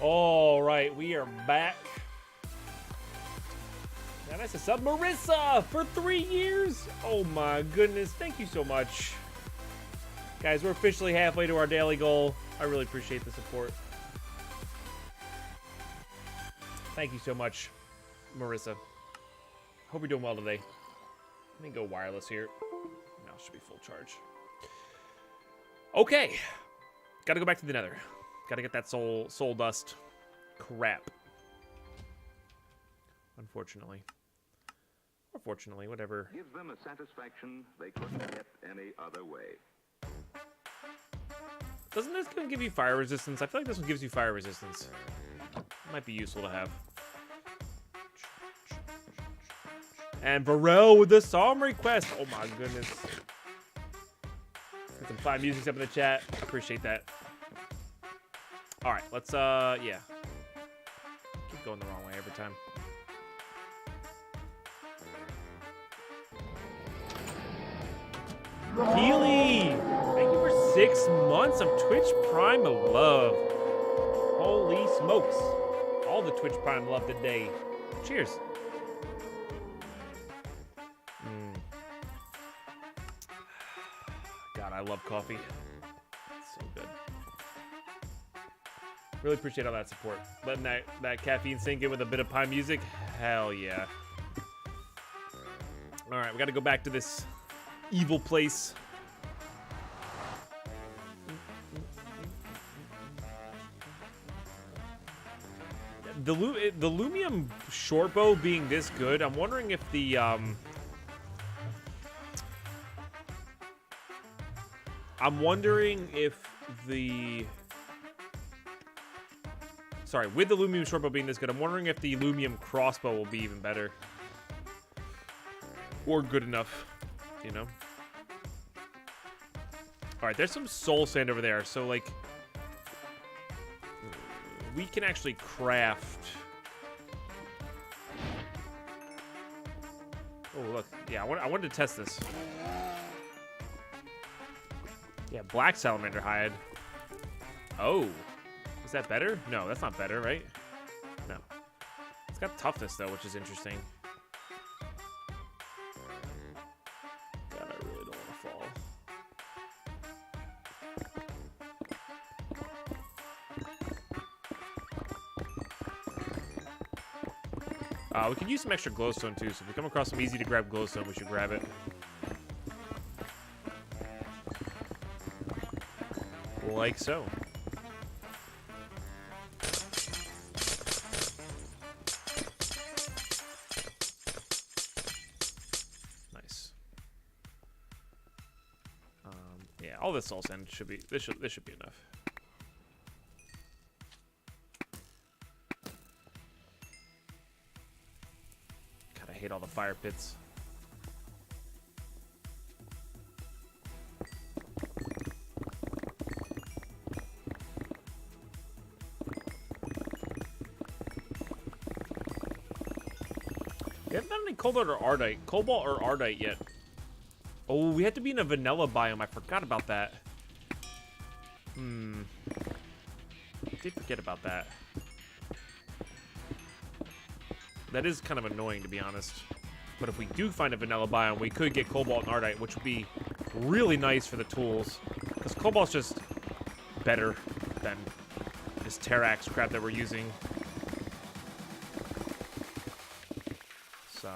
All right, we are back. And that's a sub, Marissa, for 3 years. Oh my goodness, thank you so much. Guys, we're officially halfway to our daily goal. I really appreciate the support. Thank you so much, Marissa. Hope you're doing well today. Let me go wireless here. Now it should be full charge. Okay. Gotta go back to the Nether. Gotta get that soul dust crap. Unfortunately. Or fortunately, whatever. Gives them a satisfaction they couldn't get any other way. Doesn't this one give you fire resistance? I feel like this one gives you fire resistance. Might be useful to have. And Varel with the song request. Oh my goodness. Got some fine music up in the chat. Appreciate that. All right, let's yeah. Keep going the wrong way every time. Keely, thank you for 6 months of Twitch Prime love. Holy smokes. All the Twitch Prime love today. Cheers. God, I love coffee. It's so good. Really appreciate all that support. Letting that caffeine sink in with a bit of pie music. Hell yeah. All right, we got to go back to this evil place. The Lumium shortbow being this good, I'm wondering if the sorry, with the Lumium shortbow being this good, I'm wondering if the Lumium crossbow will be even better or good enough, you know. All right, there's some soul sand over there, so like we can actually craft. Oh look, yeah, I wanted to test this. Yeah, black salamander hide. Oh, is that better? No, that's not better, right? No. It's got toughness though, which is interesting. God, I really don't want to fall. We could use some extra glowstone too, so if we come across some easy to grab glowstone, we should grab it. Like so. Nice. Yeah, all this soul sand should be. This should be enough. God, I hate all the fire pits. We haven't done any cobalt or ardite yet. Oh, we have to be in a vanilla biome. I forgot about that. I did forget about that. That is kind of annoying, to be honest. But if we do find a vanilla biome, we could get cobalt and ardite, which would be really nice for the tools. Because cobalt's just better than this Terrax crap that we're using. So.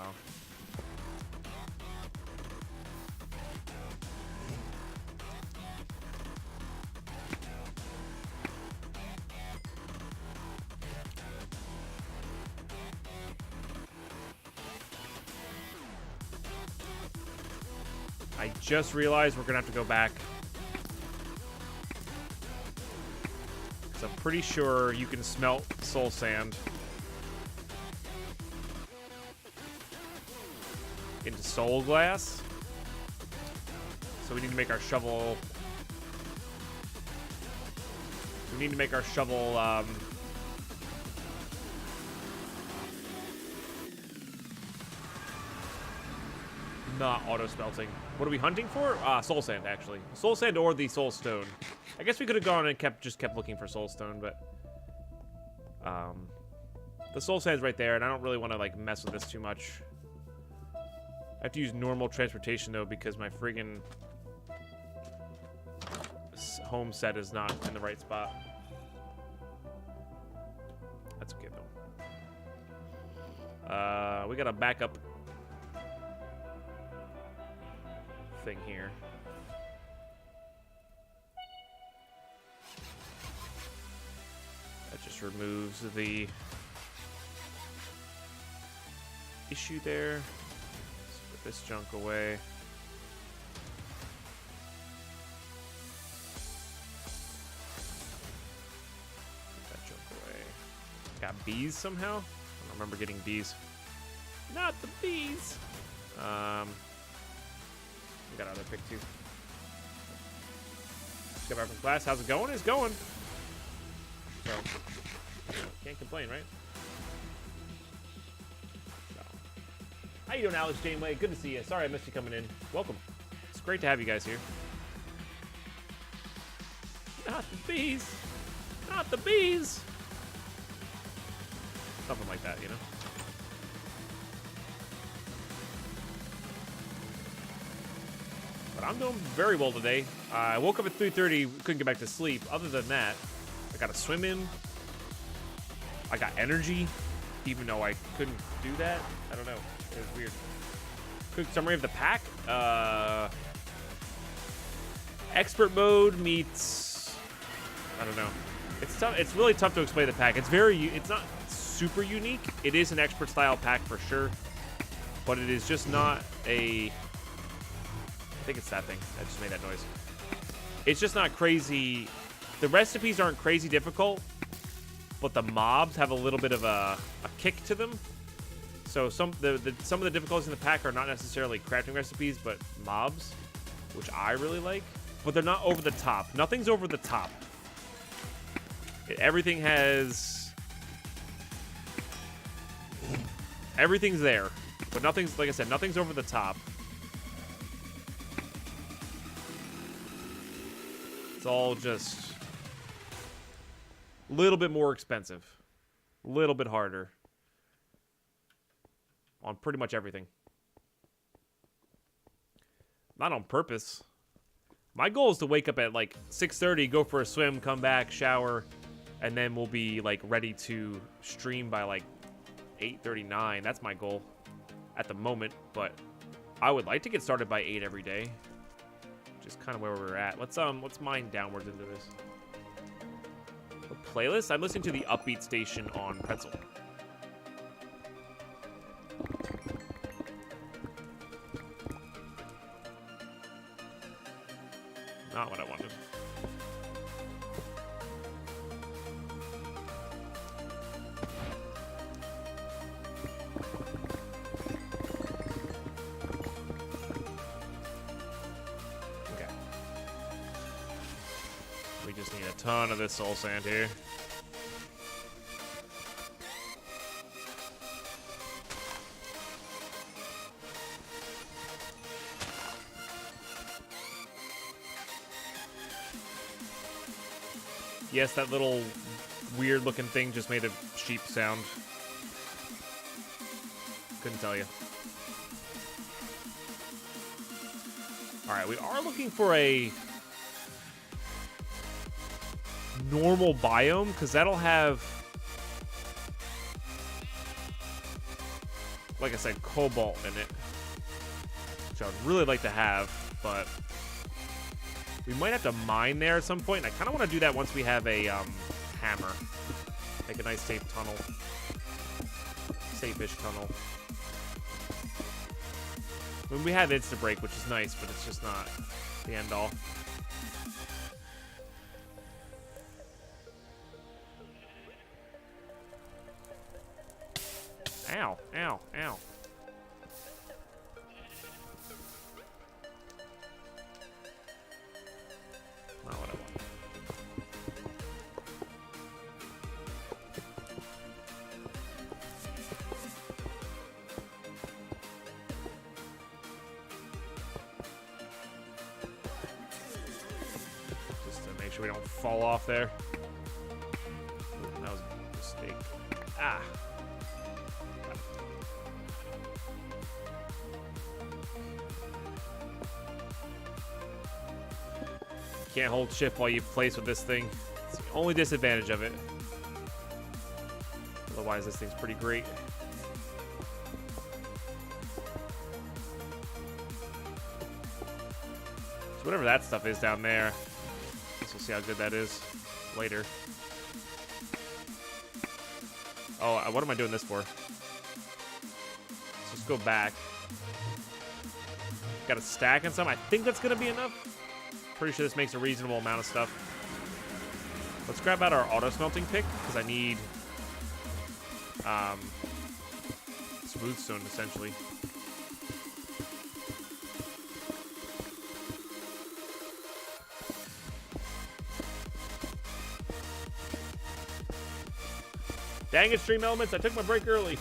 I just realized we're gonna have to go back. Because I'm pretty sure you can smelt soul sand into soul glass. So we need to make our shovel. We need to make our shovel not auto smelting. What are we hunting for? Soul sand, actually. Soul sand or the soul stone. I guess we could have gone and kept looking for soul stone, but The soul sand's right there, and I don't really want to like mess with this too much. I have to use normal transportation though because my friggin' home set is not in the right spot. That's okay though. We got a backup thing here. That just removes the issue there. Let's put this junk away. Put that junk away. Got bees somehow? I don't remember getting bees. Not the bees! We got another pick too. Just got back from class. How's it going? It's going. So, can't complain, right? So. How you doing, Alex Janeway? Good to see you. Sorry I missed you coming in. Welcome. It's great to have you guys here. Not the bees. Not the bees. Something like that, you know? But I'm doing very well today. I woke up at 3:30, couldn't get back to sleep. Other than that, I got a swim in. I got energy, even though I couldn't do that. I don't know. It was weird. Quick summary of the pack. Expert mode meets... I don't know. It's tough. It's really tough to explain the pack. It's not super unique. It is an expert style pack for sure. But it is just not a... I think it's that thing. I just made that noise. It's just not crazy... The recipes aren't crazy difficult, but the mobs have a little bit of a kick to them. So some of the difficulties in the pack are not necessarily crafting recipes, but mobs, which I really like. But they're not over the top. Nothing's over the top. Everything has... Everything's there, but nothing's, like I said, nothing's over the top. It's all just... a little bit more expensive. A little bit harder. On pretty much everything. Not on purpose. My goal is to wake up at like 6:30, go for a swim, come back, shower, and then we'll be like ready to stream by like 8:39. That's my goal at the moment, but I would like to get started by 8 every day. Just kind of where we're at. Let's mine downwards into this. A playlist? I'm listening to the Upbeat station on Pretzel. Not what I wanted. Okay. We just need a ton of this soul sand here. Yes, that little weird-looking thing just made a sheep sound. Couldn't tell you. Alright, we are looking for a normal biome, because that'll have, like I said, cobalt in it. Which I would really like to have, but... we might have to mine there at some point, and I kind of want to do that once we have a hammer. Make a nice safe tunnel. Safe-ish tunnel. I mean, we have Insta-break, which is nice, but it's just not the end-all. Ow, ow, ow. Not what I want. Just to make sure we don't fall off there. Ooh, that was a mistake. Ah. Can't hold shift while you place with this thing. It's the only disadvantage of it. Otherwise, this thing's pretty great. So whatever that stuff is down there, I guess we'll see how good that is later. Oh, what am I doing this for? Let's just go back. Got a stack and some. I think that's gonna be enough. Pretty sure this makes a reasonable amount of stuff. Let's grab out our auto smelting pick because I need smooth stone essentially. Dang it, Stream Elements, I took my break early.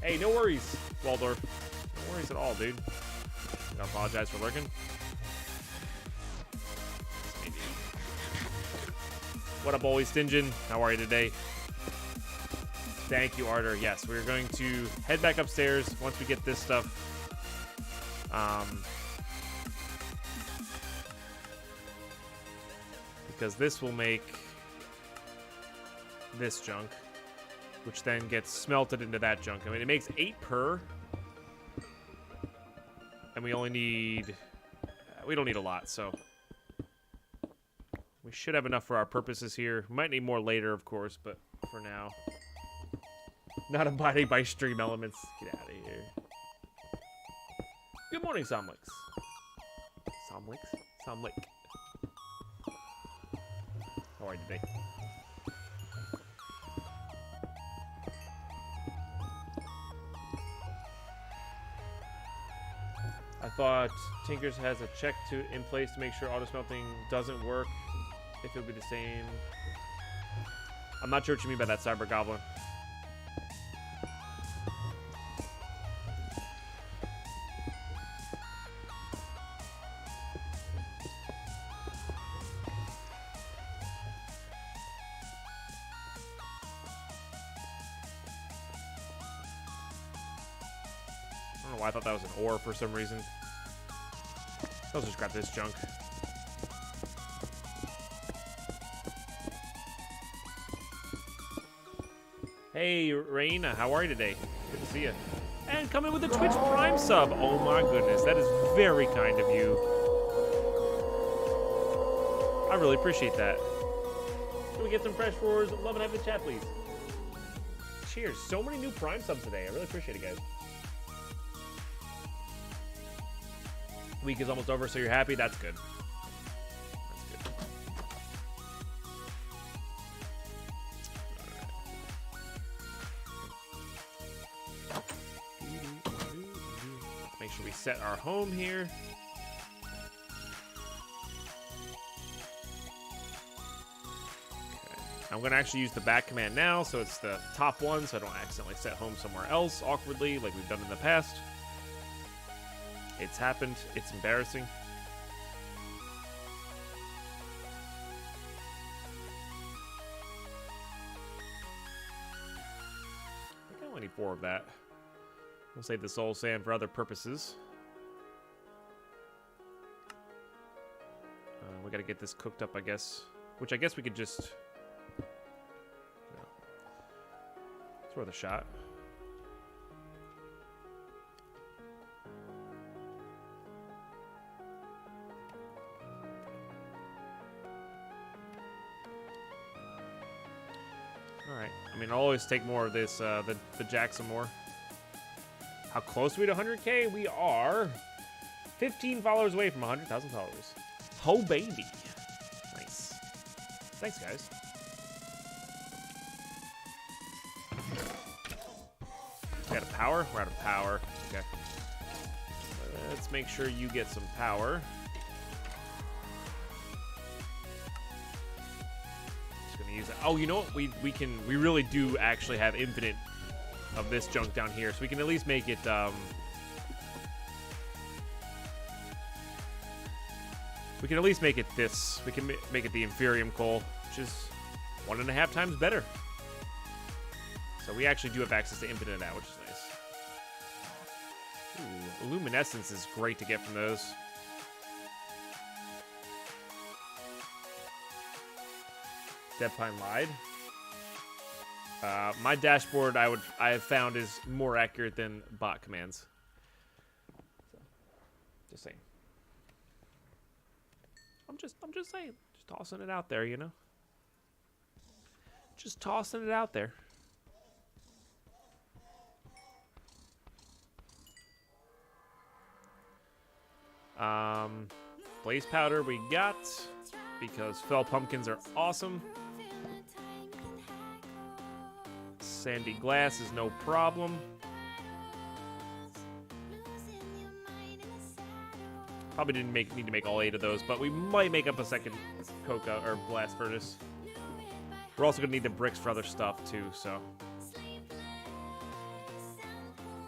Hey, no worries, Waldorf. No worries at all, dude. I apologize for lurking. What up, always Stingin? How are you today? Thank you, Arter. Yes, we're going to head back upstairs once we get this stuff. Because this will make this junk, which then gets smelted into that junk. I mean, it makes 8 per. And we only need... we don't need a lot, so... we should have enough for our purposes here. We might need more later, of course, but for now... not abiding by Stream Elements. Get out of here. Good morning, Somlix. Somlix? Somlick. How are you today? I thought Tinkers has a check in place to make sure auto smelting doesn't work. If it'll be the same. I'm not sure what you mean by that, Cyber Goblin. I don't know why I thought that was an ore for some reason. I'll just grab this junk. Hey, Raina, how are you today? Good to see you. And come in with a Twitch Prime sub. Oh my goodness, that is very kind of you. I really appreciate that. Can we get some fresh roars? Love and have the chat, please. Cheers. So many new Prime subs today. I really appreciate it, guys. Week is almost over, so you're happy? That's good. That's good. Make sure we set our home here. Okay. I'm going to actually use the back command now, so it's the top one, so I don't accidentally set home somewhere else awkwardly like we've done in the past. It's happened. It's embarrassing. I think I only need 4 of that. We'll save the soul sand for other purposes. We gotta get this cooked up, I guess. Which I guess we could just... no. It's worth a shot. Alright. I mean, I'll always take more of this, the Jackson more. How close are we to 100K? We are 15 followers away from 100,000 followers. Oh, baby. Nice. Thanks, guys. We got a power? We're out of power. Okay. Let's make sure you get some power. Use it. Oh, you know what? We really do actually have infinite of this junk down here, so we can at least make it we can at least make it this. We can make it the Inferium coal, which is 1.5 times better. So we actually do have access to infinite now, which is nice. Ooh, luminescence is great to get from those. Deadpine lied. My dashboard I have found is more accurate than bot commands. So, just saying. I'm just saying. Just tossing it out there, you know. Just tossing it out there. Blaze powder we got because fell pumpkins are awesome. Sandy glass is no problem. Probably didn't need to make all 8 of those, but we might make up a second coca or blast furnace. We're also gonna need the bricks for other stuff too, so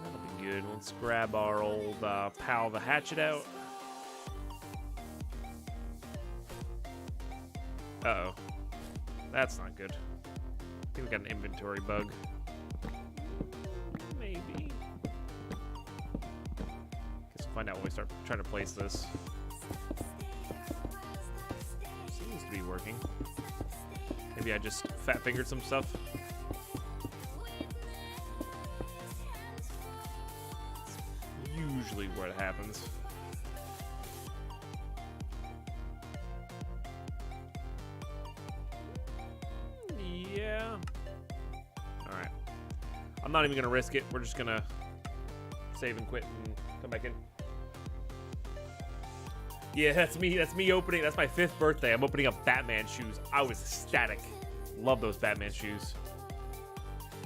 that'll be good. Let's grab our old pal the hatchet out. Uh-oh. That's not good. I think we got an inventory bug. Maybe. Guess we'll find out when we start trying to place this. Seems to be working. Maybe I just fat-fingered some stuff. Usually where it happens. Yeah. Alright. I'm not even going to risk it. We're just going to save and quit and come back in. Yeah, that's me opening. That's my 5th birthday. I'm opening up Batman shoes. I was ecstatic. Love those Batman shoes.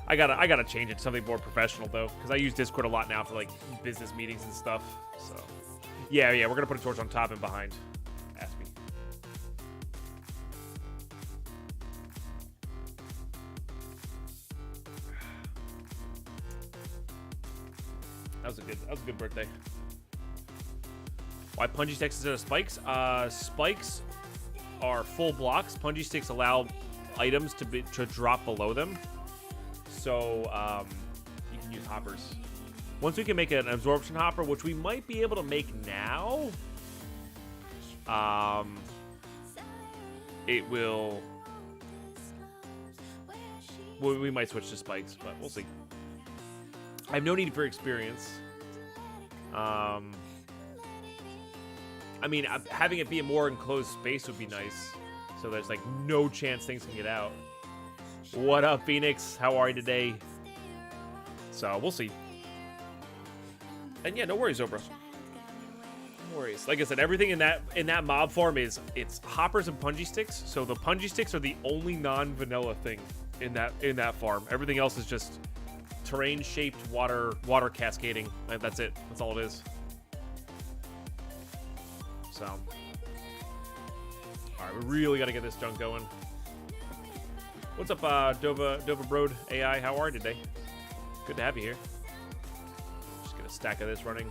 I gotta change it to something more professional though, because I use Discord a lot now for like business meetings and stuff. So yeah, we're gonna put a torch on top and behind. Ask me. That was a good birthday. Why punji sticks instead of spikes? Spikes are full blocks. Punji sticks allow items to drop below them, so you can use hoppers. Once we can make an absorption hopper, which we might be able to make now, it will. Well, we might switch to spikes, but we'll see. I have no need for experience. I mean, having it be a more enclosed space would be nice, so there's like no chance things can get out. What up, Phoenix? How are you today? So we'll see. And yeah, no worries, Oprah. No worries. Like I said, everything in that mob farm it's hoppers and punji sticks. So the punji sticks are the only non-vanilla thing in that farm. Everything else is just terrain-shaped water cascading. That's it. That's all it is. So, all right, we really got to get this junk going. What's up, Dova Broad AI? How are you today? Good to have you here. Just get a stack of this running.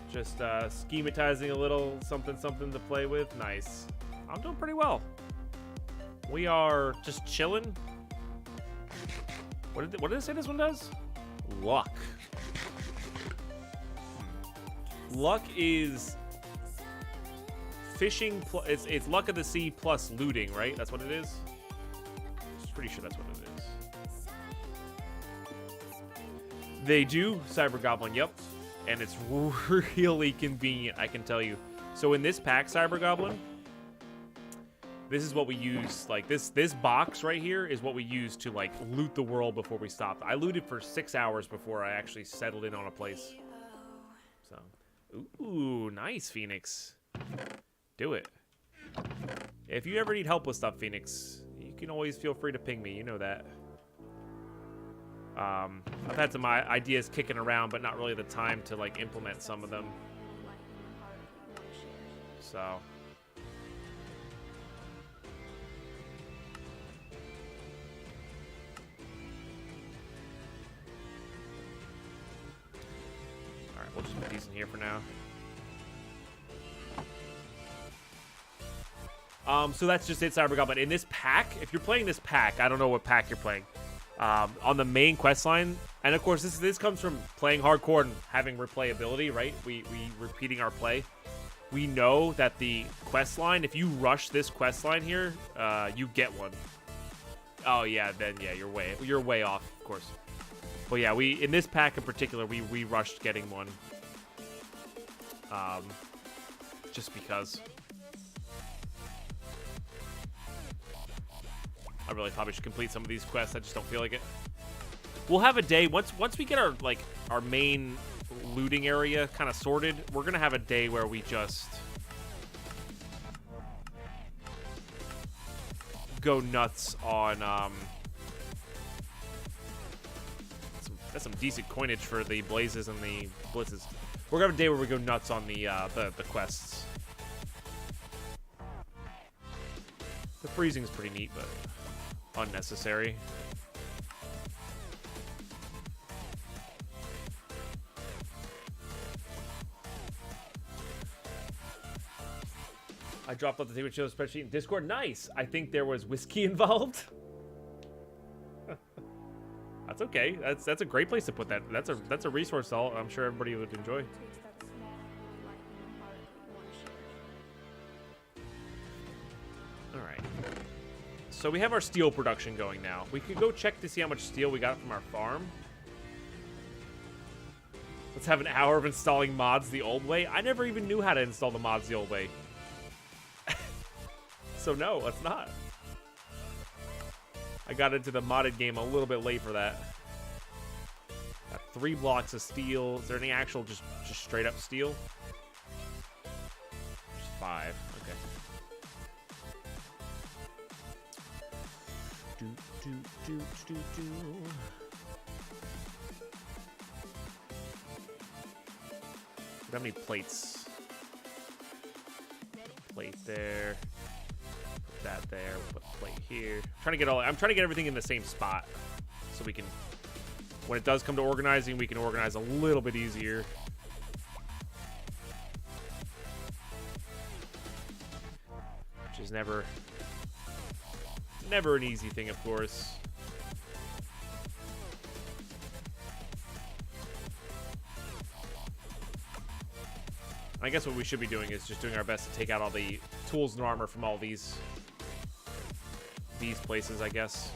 Just schematizing a little something to play with. Nice. I'm doing pretty well. We are just chilling. What did it say this one does? Luck. Luck is fishing. It's luck of the sea plus looting, right? That's what it is. I'm pretty sure that's what it is. They do Cyber Goblin, yep, and it's really convenient. I can tell you. So in this pack, Cyber Goblin, this is what we use. Like this box right here is what we use to like loot the world before we stopped. I looted for 6 hours before I actually settled in on a place. So. Ooh, nice, Phoenix. Do it. If you ever need help with stuff, Phoenix, you can always feel free to ping me. You know that. I've had some ideas kicking around, but not really the time to like implement some of them. So. We'll just put these in here for now. So that's just it, Cyber Goblin. In this pack, if you're playing this pack, I don't know what pack you're playing. On the main quest line, and of course this comes from playing hardcore and having replayability, right? We repeating our play. We know that the quest line, if you rush this quest line here, you get one. Oh yeah, then yeah, you're way off, of course. But yeah, in this pack in particular, we rushed getting one. Just because. I really probably should complete some of these quests. I just don't feel like it. We'll have a day once we get our main looting area kind of sorted. We're gonna have a day where we just go nuts on. That's some decent coinage for the blazes and the blitzes. We're gonna have a day where we go nuts on the quests. The freezing is pretty neat, but unnecessary. I dropped off the table show spreadsheet in Discord. Nice. I think there was whiskey involved. That's okay. That's a great place to put that. That's a resource I'm sure everybody would enjoy. All right. So we have our steel production going now. We could go check to see how much steel we got from our farm. Let's have an hour of installing mods the old way. I never even knew how to install the mods the old way. So no, let's not. I got into the modded game a little bit late for that. Got 3 blocks of steel. Is there any actual just straight up steel? Just 5. Okay. How many plates? Plate there. Put that there. We'll put a plate here. I'm trying to get everything in the same spot, so we can, when it does come to organizing, we can organize a little bit easier. Which is never an easy thing, of course. I guess what we should be doing is just doing our best to take out all the tools and armor from all these places, I guess.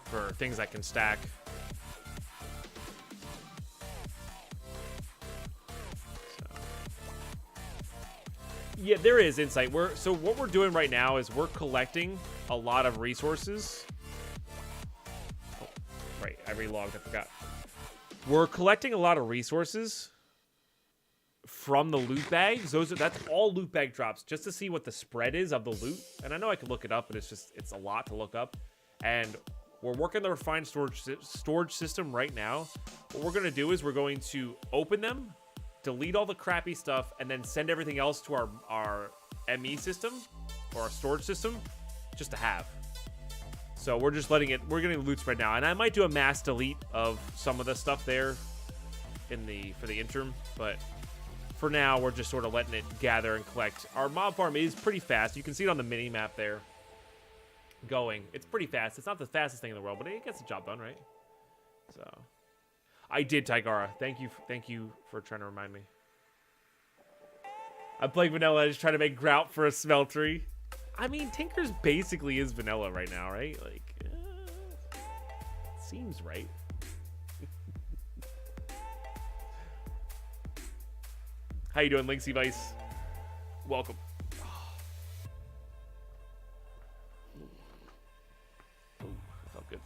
For things that can stack. Yeah, there is insight. So what we're doing right now is we're collecting a lot of resources. Oh, right, I relogged, I forgot. We're collecting a lot of resources from the loot bags. That's all loot bag drops, just to see what the spread is of the loot. And I know I could look it up, but it's a lot to look up. And we're working the refined storage system right now. What we're gonna do is we're going to open them, delete all the crappy stuff, and then send everything else to our ME system or our storage system just to have. So we're just we're getting the loot spread now, and I might do a mass delete of some of the stuff there for the interim, but for now we're just sort of letting it gather and collect. Our mob farm is pretty fast. You can see it on the mini map there. Going, it's pretty fast. It's not the fastest thing in the world, but it gets the job done, right? So. I did, Tigara. Thank you for trying to remind me. I'm playing vanilla. I just try to make grout for a smeltery. I mean, Tinker's basically is vanilla right now, right? Like, seems right. How you doing, Linksy Vice? Welcome. Ooh, that felt good.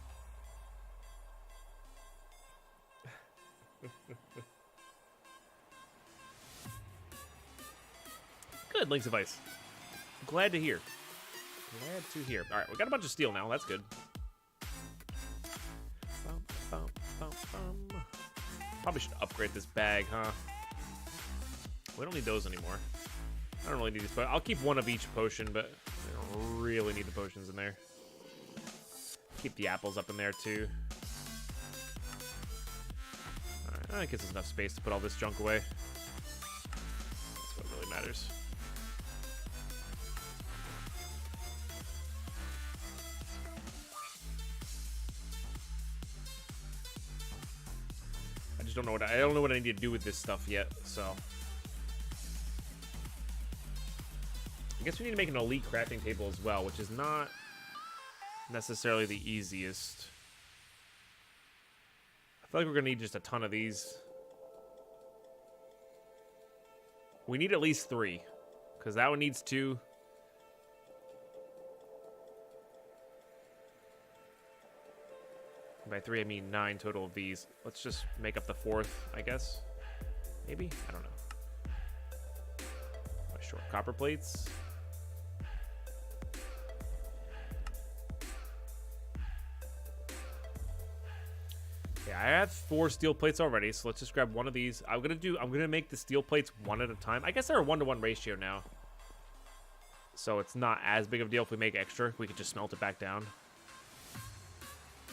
Good, Link's advice. Glad to hear. Glad to hear. All right, we got a bunch of steel now. That's good. Probably should upgrade this bag, huh? We don't need those anymore. I don't really need these, but I'll keep one of each potion, but I don't really need the potions in there. Keep the apples up in there, too. Alright, It gives us enough space to put all this junk away. That's what really matters. I just don't know I don't know what I need to do with this stuff yet, so I guess we need to make an elite crafting table as well, which is not necessarily the easiest. I feel like we're gonna need just a ton of these. We need at least 3, because that one needs 2. By 3, I mean 9 total of these. Let's just make up the 4th, I guess. Maybe? I don't know. Sure. Copper plates. Yeah, I have 4 steel plates already, so let's just grab one of these. I'm gonna make the steel plates one at a time. I guess they're a 1-to-1 ratio now, so it's not as big of a deal if we make extra. We could just smelt it back down.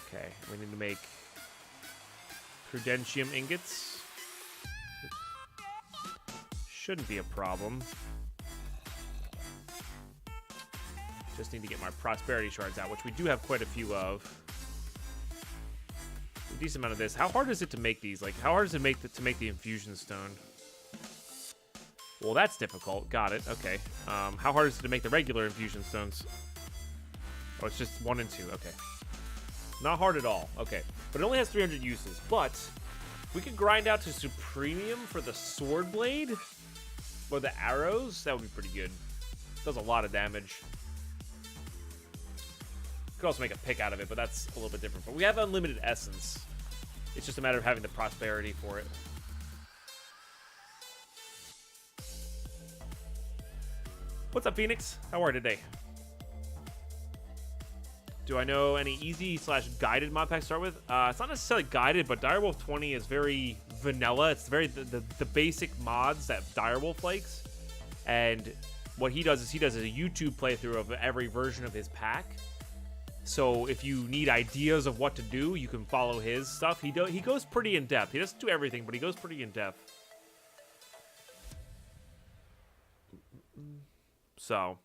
Okay, we need to make Prudentium ingots. Shouldn't be a problem. Just need to get my prosperity shards out, which we do have quite a few of. A decent amount of this. How hard is it to make these? Like, how hard is it to make the infusion stone? Well, that's difficult. Got it. Okay. How hard is it to make the regular infusion stones? Oh, it's just 1 and 2. Okay. Not hard at all. Okay. But it only has 300 uses. But we could grind out to Supremium for the sword blade or the arrows. That would be pretty good. Does a lot of damage. Could also make a pick out of it, but that's a little bit different. But we have unlimited essence. It's just a matter of having the prosperity for it. What's up, Phoenix? How are you today? Do I know any easy/guided mod packs to start with? It's not necessarily guided, but Direwolf 20 is very vanilla. It's very the basic mods that Direwolf likes. And what he does is he does a YouTube playthrough of every version of his pack. So if you need ideas of what to do, you can follow his stuff. He goes pretty in depth. He doesn't do everything, but he goes pretty in depth. So,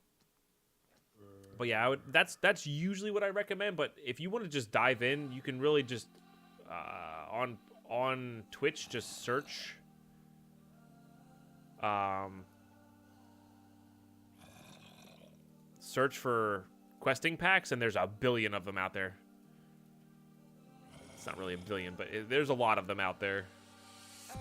but yeah, that's usually what I recommend. But if you want to just dive in, you can really just on Twitch just search for questing packs, and there's a billion of them out there. It's not really a billion, but there's a lot of them out there. So.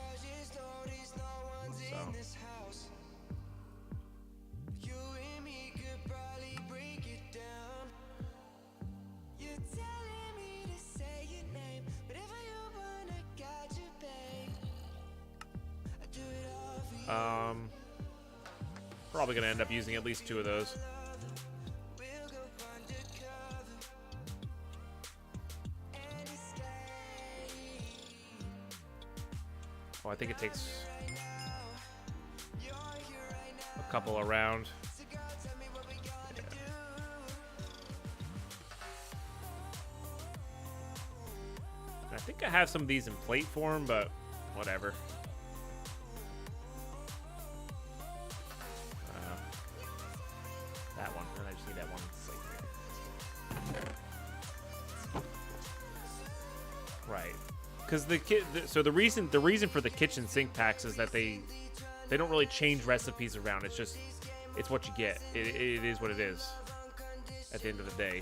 Probably gonna end up using at least 2 of those. Oh, I think it takes a couple around. Yeah. I think I have some of these in plate form, but whatever. That one, and I just need that one plate. Right. Because the reason for the kitchen sink packs is that they don't really change recipes around. It's what you get. It is what it is at the end of the day.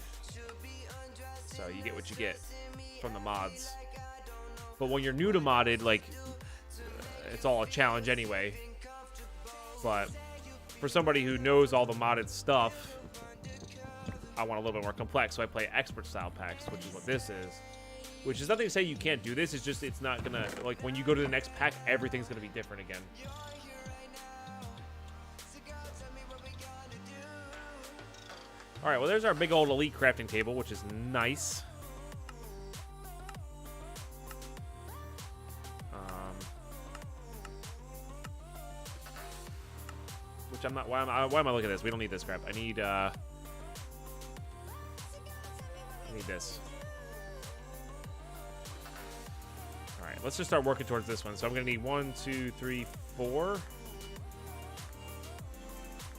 So you get what you get from the mods. But when you're new to modded, like it's all a challenge anyway. But for somebody who knows all the modded stuff, I want a little bit more complex, so I play expert style packs, which is what this is. Which is nothing to say you can't do this. It's just it's not gonna, like, when you go to the next pack, everything's gonna be different again. All right, well, there's our big old elite crafting table, which is nice. Which I'm not. Why am I looking at this? We don't need this crap. I need this. All right, let's just start working towards this one. So I'm gonna need 1, 2, 3, 4.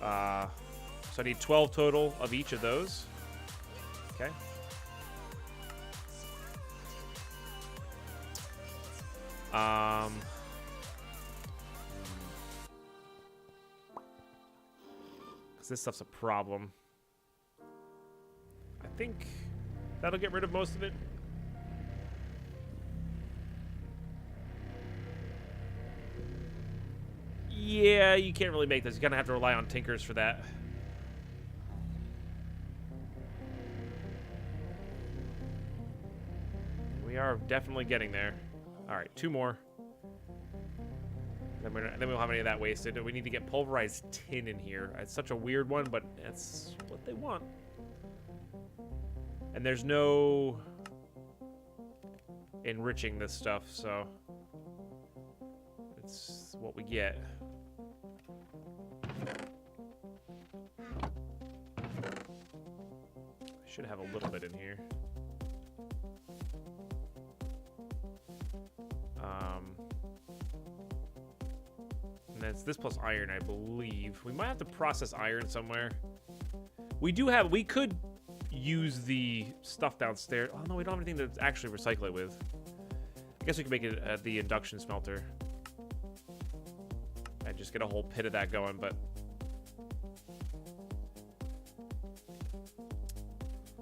So I need 12 total of each of those. Okay. Because this stuff's a problem. I think that'll get rid of most of it. Yeah, you can't really make this. You're gonna have to rely on tinkers for that. We are definitely getting there. All right, 2 more. Then we won't have any of that wasted. We need to get pulverized tin in here. It's such a weird one, but that's what they want. And there's no enriching this stuff, so it's what we get. I should have a little bit in here. And that's this plus iron, I believe. We might have to process iron somewhere. We could use the stuff downstairs. Oh no, we don't have anything to actually recycle it with. I guess we could make it at the induction smelter. And just get a whole pit of that going, but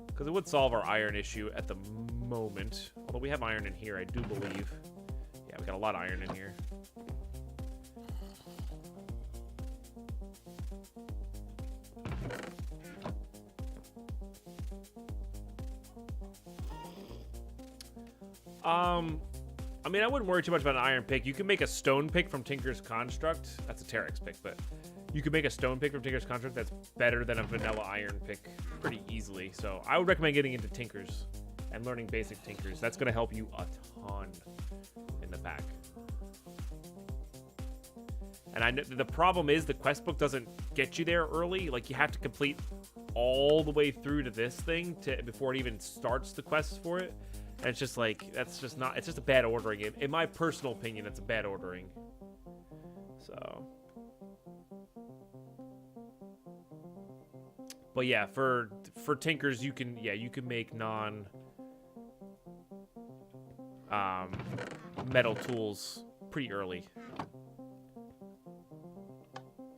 because it would solve our iron issue at the moment. Although we have iron in here, I do believe. Yeah, we got a lot of iron in here. I mean, I wouldn't worry too much about an iron pick. You can make a stone pick from Tinker's Construct. That's a Terex pick, but you can make a stone pick from Tinker's Construct that's better than a vanilla iron pick pretty easily. So I would recommend getting into Tinkers and learning basic Tinkers. That's going to help you a ton in the pack. And I know the problem is the quest book doesn't get you there early. Like, you have to complete all the way through to this thing before it even starts the quests for it. And it's just like, it's just a bad ordering. In my personal opinion, it's a bad ordering. So. But yeah, for Tinkers, you can make metal tools pretty early.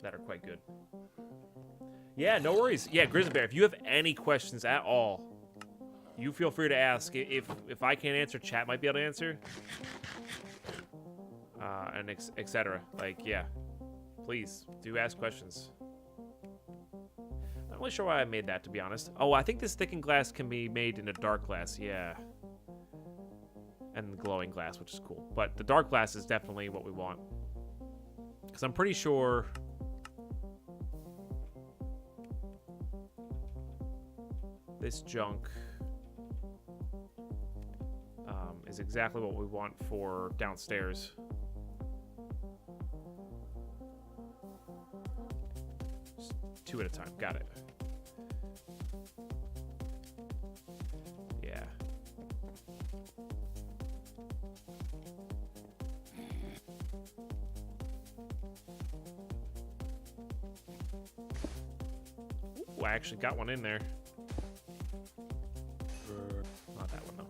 That are quite good. Yeah, no worries. Yeah, Grizzly Bear, if you have any questions at all, you feel free to ask. If I can't answer, chat might be able to answer. And etc. Like, yeah. Please, do ask questions. Not really sure why I made that, to be honest. Oh, I think this thickened glass can be made into dark glass, yeah. And glowing glass, which is cool. But the dark glass is definitely what we want. Because I'm pretty sure this junk is exactly what we want for downstairs. Just 2 at a time. Got it. Yeah. Ooh, I actually got one in there. Not that one, though.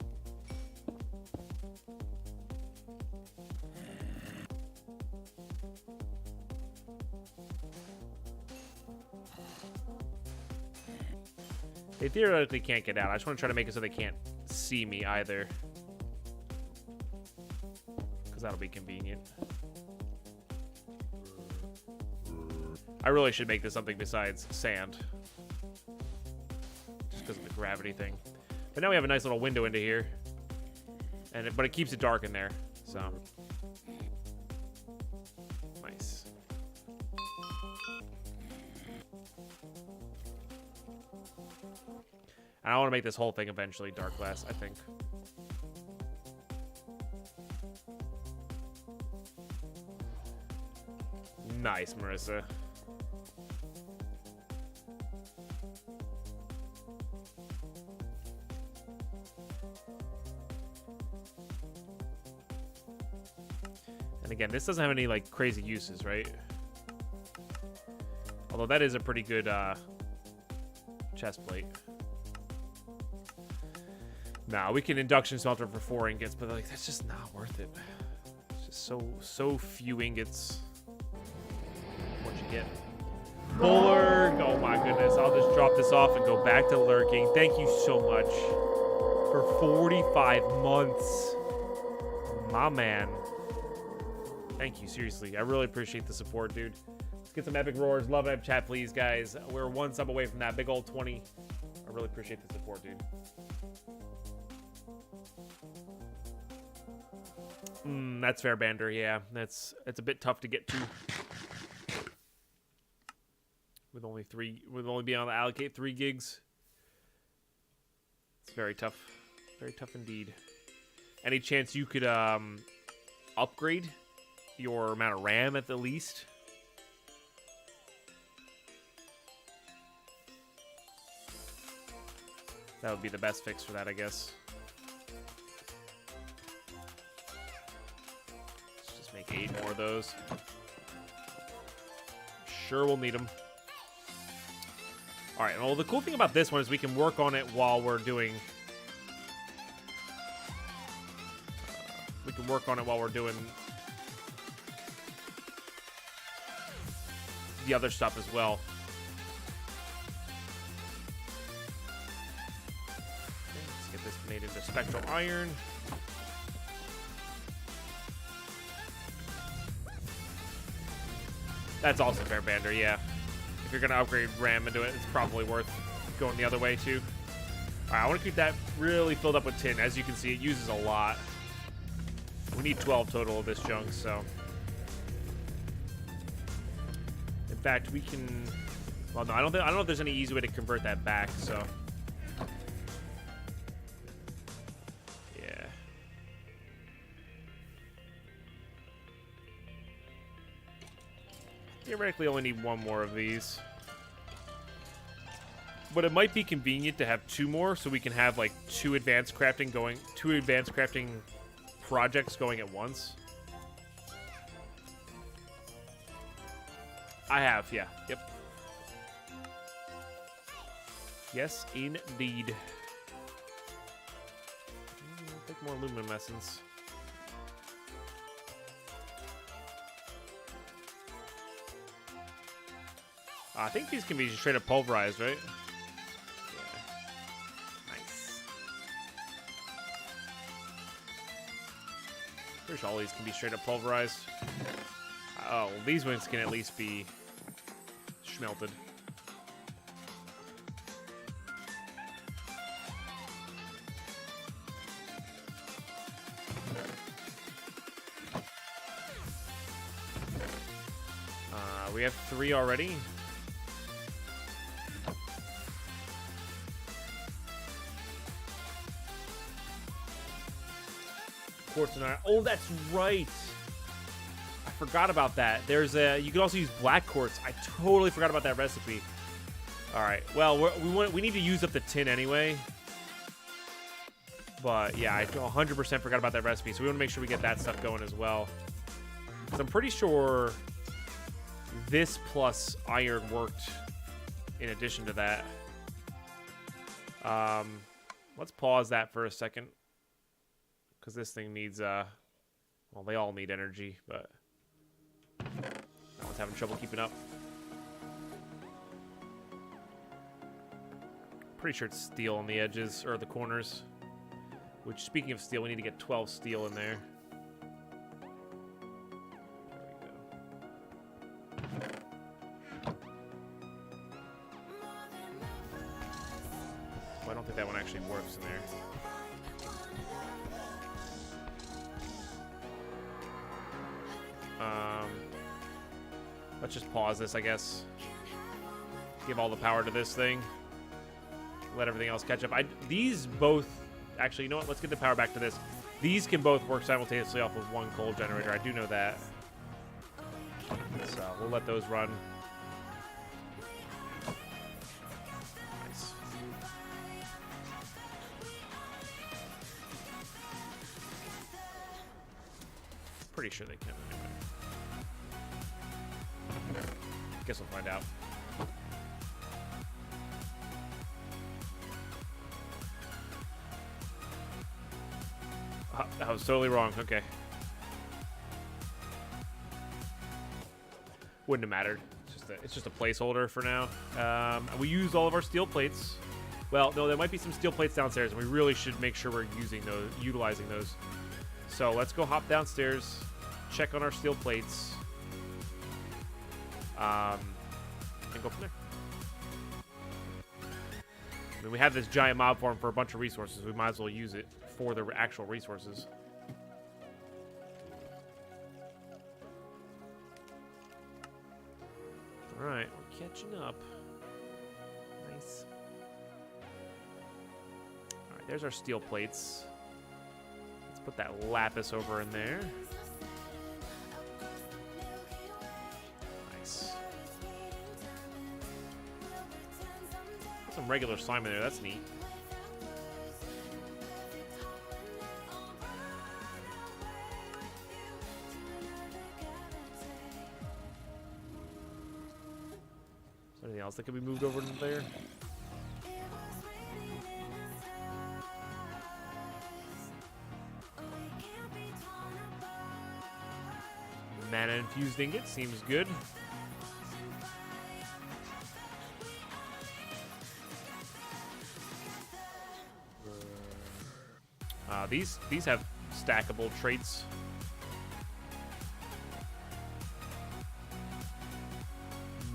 They theoretically can't get out. I just want to try to make it so they can't see me either. Because that'll be convenient. I really should make this something besides sand. Just because of the gravity thing. But now we have a nice little window into here. But it keeps it dark in there. So. Nice. And I want to make this whole thing eventually dark glass, I think. Nice, Marissa. And again, this doesn't have any like crazy uses, right? Although that is a pretty good chest plate. Nah, we can induction smelter for 4 ingots, but like that's just not worth it. It's just so few ingots. What you get? Bullard! Oh my goodness! I'll just drop this off and go back to lurking. Thank you so much for 45 months, my man. Thank you, seriously. I really appreciate the support, dude. Let's get some epic roars. Love it, chat, please, guys. We're 1 sub away from that big old 20. I really appreciate the support, dude. That's fair, Bander. Yeah, it's a bit tough to get to. With only being able to allocate 3 gigs. It's very tough. Very tough indeed. Any chance you could upgrade your amount of RAM at the least? That would be the best fix for that, I guess. Let's just make 8 more of those. Sure, we'll need them. All right, well, the cool thing about this one is we can work on it while we're doing... we can work on it while we're doing the other stuff as well. Okay, let's get this made into spectral iron. That's also fair, Bander, yeah. If you're going to upgrade RAM into it, it's probably worth going the other way, too. All right, I want to keep that really filled up with tin. As you can see, it uses a lot. We need 12 total of this junk, so... In fact, we can... Well, no, I don't know if there's any easy way to convert that back, so... Yeah. Theoretically, only need 1 more of these. But it might be convenient to have 2 more, so we can have, like, 2 advanced crafting projects going at once. I have, yeah. Yep. Yes, indeed. Take more luminescence. I think these can be straight up pulverized, right? Yeah. Nice. Pretty sure all these can be straight up pulverized. Oh, well, these ones can at least be smelted. We have 3 already. Quartz and iron. Oh, that's right. I forgot about that. There's a. You can also use black quartz. I totally forgot about that recipe. All right. Well, we need to use up the tin anyway. But yeah, I 100% forgot about that recipe. So we want to make sure we get that stuff going as well. Because I'm pretty sure this plus iron worked in addition to that. Let's pause that for a second. Because this thing needs, well, they all need energy, but that one's having trouble keeping up. Pretty sure it's steel on the edges, or the corners. Which, speaking of steel, we need to get 12 steel in there. Well, I don't think that one actually works in there. Let's just pause this, I guess. Give all the power to this thing. Let everything else catch up. These both... Actually, you know what? Let's get the power back to this. These can both work simultaneously off of one coal generator. I do know that. So we'll let those run. Nice. Pretty sure they can anyway. Guess we'll find out. I was totally wrong. Okay. Wouldn't have mattered. It's just a placeholder for now. And we used all of our steel plates. Well, no, there might be some steel plates downstairs, and we really should make sure we're utilizing those. So let's go hop downstairs, check on our steel plates, and go from there. I mean, we have this giant mob farm for a bunch of resources. We might as well use it for the actual resources. All right, we're catching up. Nice. All right, there's our steel plates. Let's put that lapis over in there. Nice. Got some regular slime in there. That's neat. Is there anything else that could be moved over to there? Mana infused ingot seems good. These have stackable traits.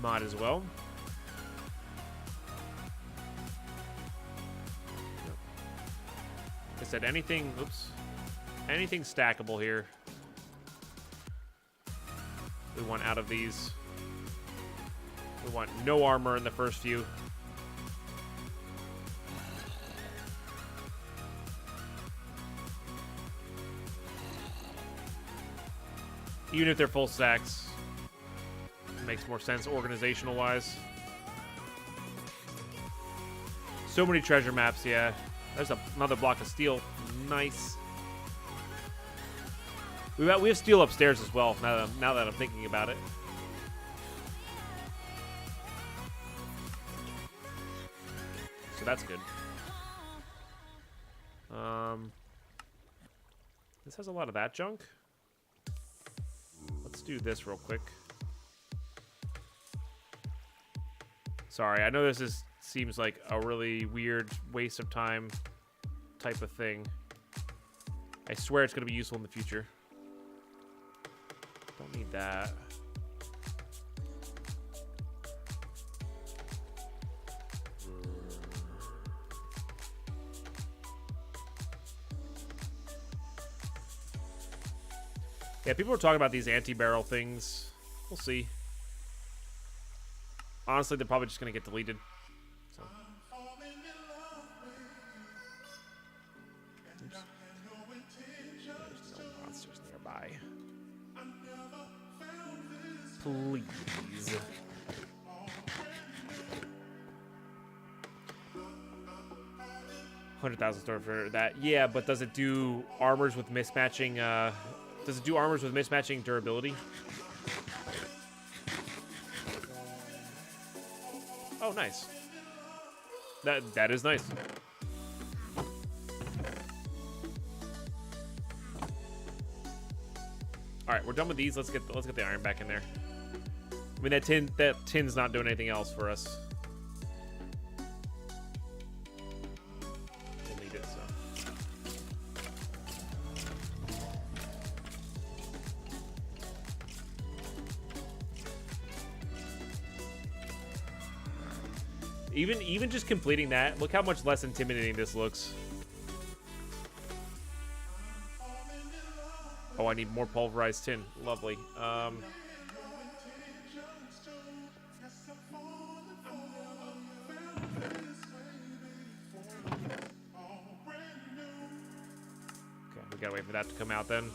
Might as well. Like I said, anything stackable here. We want out of these. We want no armor in the first few. Even if they're full stacks, it makes more sense organizational wise. So many treasure maps, yeah. There's another block of steel. Nice. We have steel upstairs as well, now that I'm thinking about it. So that's good. This has a lot of that junk. Let's do this real quick. Sorry, I know this seems like a really weird waste of time type of thing. I swear it's going to be useful in the future. Don't need that. Yeah, people are talking about these anti-barrel things. We'll see. Honestly, they're probably just going to get deleted. So. There's no monsters nearby. Please. $100,000 store for that. Yeah, but does it do armors with mismatching? Does it do armors with mismatching durability? Oh, nice. That is nice. All right, we're done with these. Let's get the iron back in there. I mean, that tin's not doing anything else for us. We'll need it, so. Even just completing that, look how much less intimidating this looks. Oh, I need more pulverized tin. Lovely. Okay, we gotta wait for that to come out then.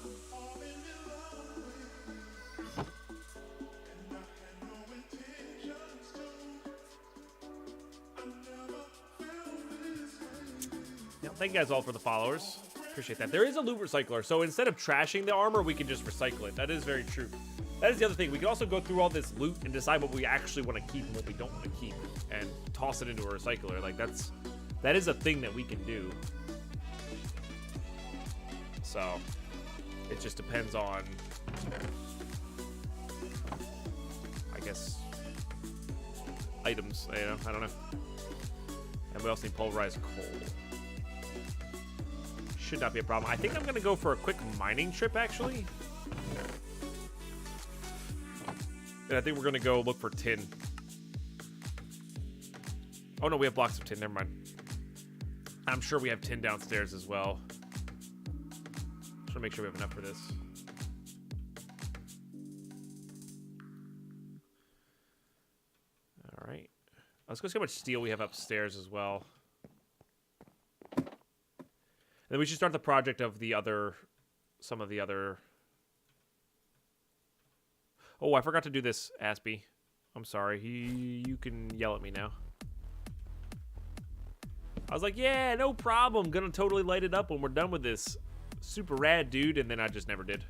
Yeah, thank you guys all for the followers. Appreciate that. There is a loot recycler, so instead of trashing the armor, we can just recycle it. That is very true. That is the other thing. We can also go through all this loot and decide what we actually want to keep and what we don't want to keep, and toss it into a recycler. Like that is a thing that we can do. So it just depends on, I guess, items. You know, I don't know. And we also need pulverized coal. Should not be a problem. I think I'm gonna go for a quick mining trip, actually. And I think we're gonna go look for tin. Oh no, we have blocks of tin, never mind. I'm sure we have tin downstairs as well. Just wanna make sure we have enough for this. All right. Let's go see how much steel we have upstairs as well. And then we should start the project of some of the other. Oh, I forgot to do this, Aspie. I'm sorry. You can yell at me now. I was like, yeah, no problem. Gonna totally light it up when we're done with this. Super rad, dude. And then I just never did.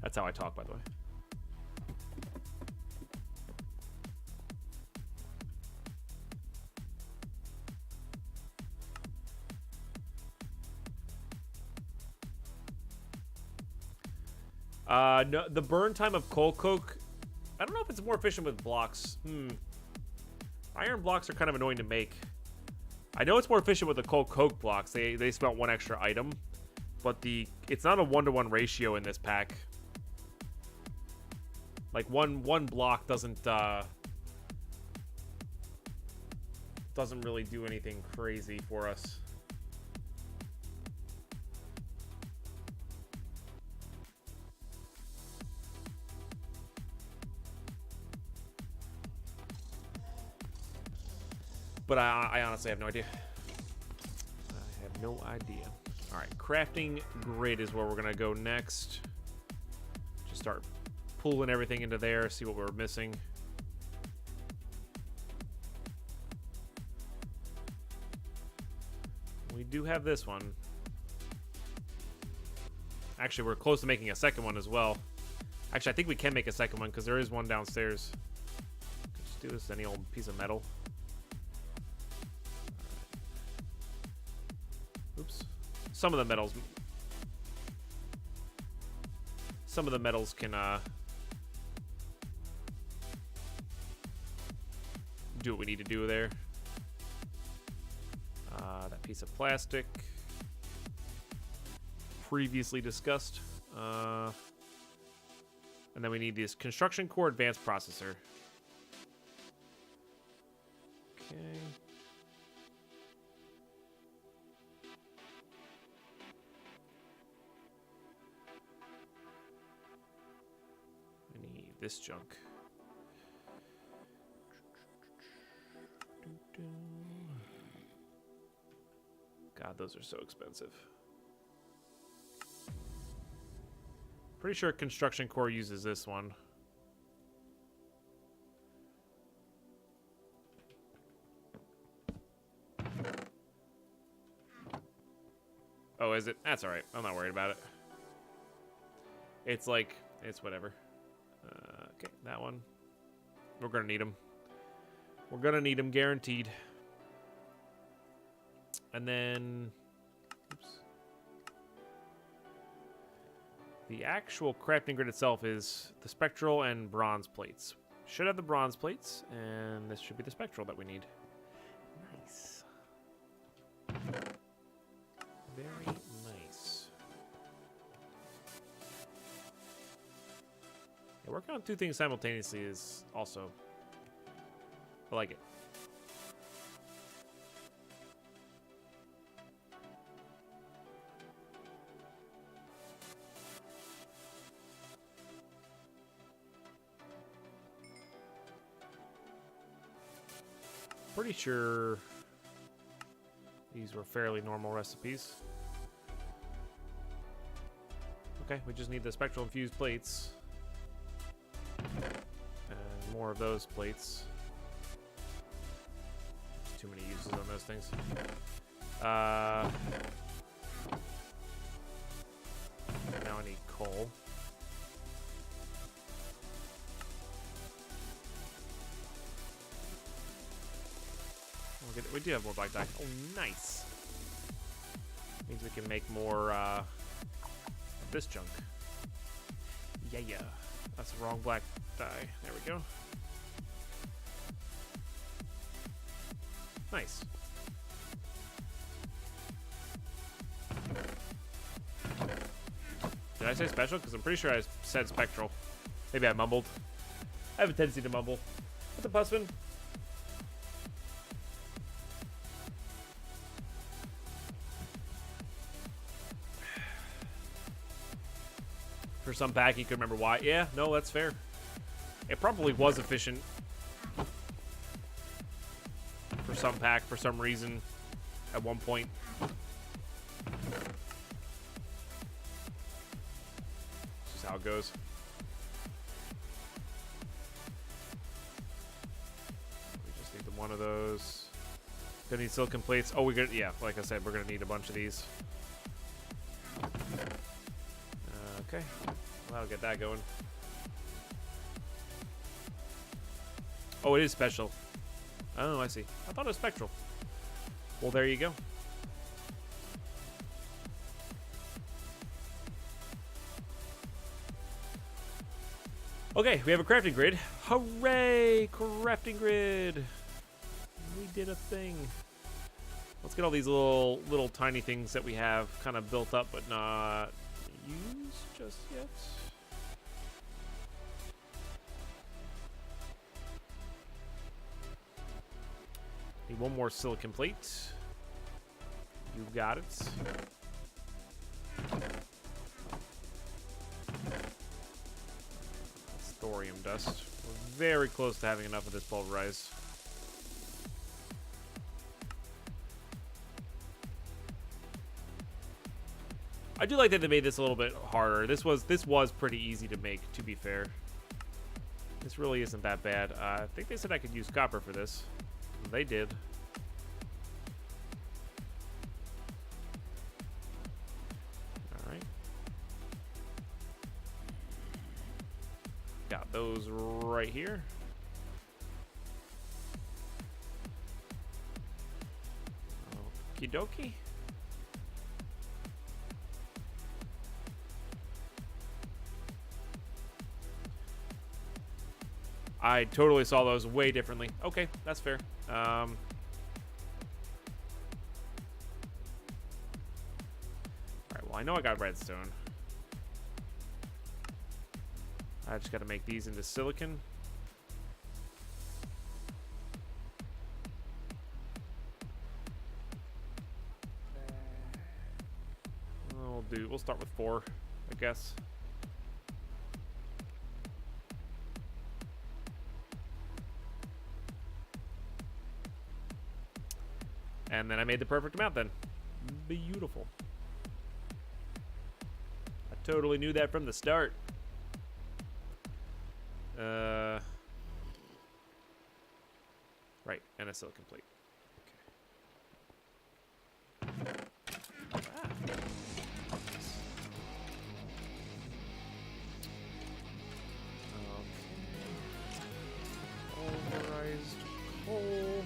That's how I talk, by the way. No, the burn time of coal coke, I don't know if it's more efficient with blocks. Iron blocks are kind of annoying to make. I know it's more efficient with the coal coke blocks. They smelt one extra item, but it's not a 1-to-1 ratio in this pack. Like one block doesn't really do anything crazy for us. But I honestly have no idea. I have no idea. All right, crafting grid is where we're gonna go next. Just start pulling everything into there, see what we're missing. We do have this one. Actually, we're close to making a second one as well. Actually, I think we can make a second one because there is one downstairs. Just do this any old piece of metal. Oops. Some of the metals can do what we need to do there. That piece of plastic previously discussed. And then we need this construction core advanced processor. Okay. This junk. God, those are so expensive. Pretty sure construction core uses this one. Oh, is it? That's alright. I'm not worried about it. It's like, it's whatever. Okay, that one. We're gonna need them. We're gonna need them, guaranteed. And then, oops. The actual crafting grid itself is the spectral and bronze plates. Should have the bronze plates, and this should be the spectral that we need. Nice. Very nice. Yeah, working on two things simultaneously is also, I like it. Pretty sure these were fairly normal recipes. Okay, we just need the spectral infused plates. And more of those plates. Too many uses on those things. Now I need coal. We do have more black dye. Oh, nice. Means we can make more of this junk. Yeah. That's the wrong black dye. There we go. Nice. Did I say special? Because I'm pretty sure I said spectral. Maybe I mumbled. I have a tendency to mumble. What's up, Pussman? For some pack, you could remember why. Yeah, no, that's fair. It probably was efficient. For some pack, for some reason, at one point. This is how it goes. We just need one of those. Gonna need silicon plates. Oh, yeah, like I said, we're gonna need a bunch of these. Okay, well, I'll get that going. Oh, it is special. Oh, I see. I thought it was spectral. Well, there you go. Okay, we have a crafting grid. Hooray! Crafting grid! We did a thing. Let's get all these little tiny things that we have kind of built up, but not used just yet. Need one more silicon plate. You got it. That's thorium dust. We're very close to having enough of this pulverized. I do like that they made this a little bit harder. This was pretty easy to make, to be fair. This really isn't that bad. I think they said I could use copper for this. They did. Alright. Got those right here. Okie dokie. I totally saw those way differently. Okay, that's fair. All right, well, I know I got redstone. I just got to make these into silicon. We'll start with 4, I guess. And then I made the perfect amount then. Beautiful. I totally knew that from the start. Right, and a silicon plate. Okay. Ah. Pulverized coal.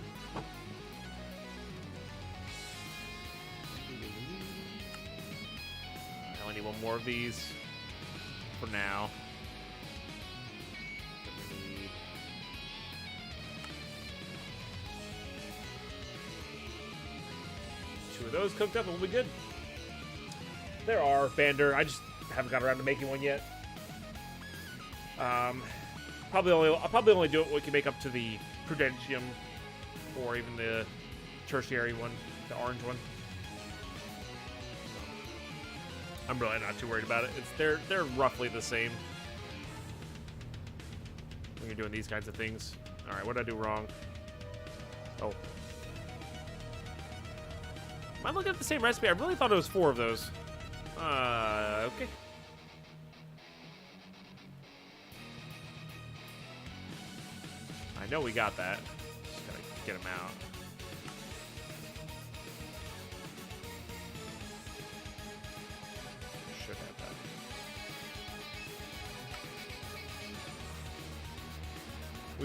I only need one more of these for now. We need 2 of those cooked up and we'll be good. There are Bander. I just haven't got around to making one yet. I'll probably only do it when we can make up to the Prudentium or even the tertiary one, the orange one. I'm really not too worried about it. They're roughly the same when you're doing these kinds of things. All right, what did I do wrong? Oh, am I looking at the same recipe? I really thought it was 4 of those. Okay. I know we got that. Just gotta get them out.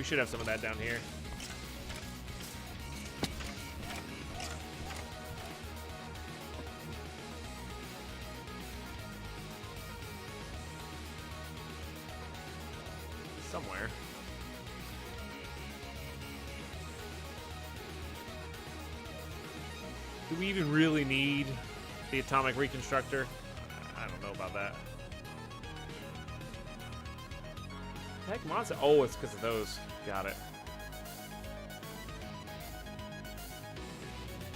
We should have some of that down here. Somewhere. Do we even really need the atomic reconstructor? I don't know about that. Heck, monster. Oh, it's because of those. Got it.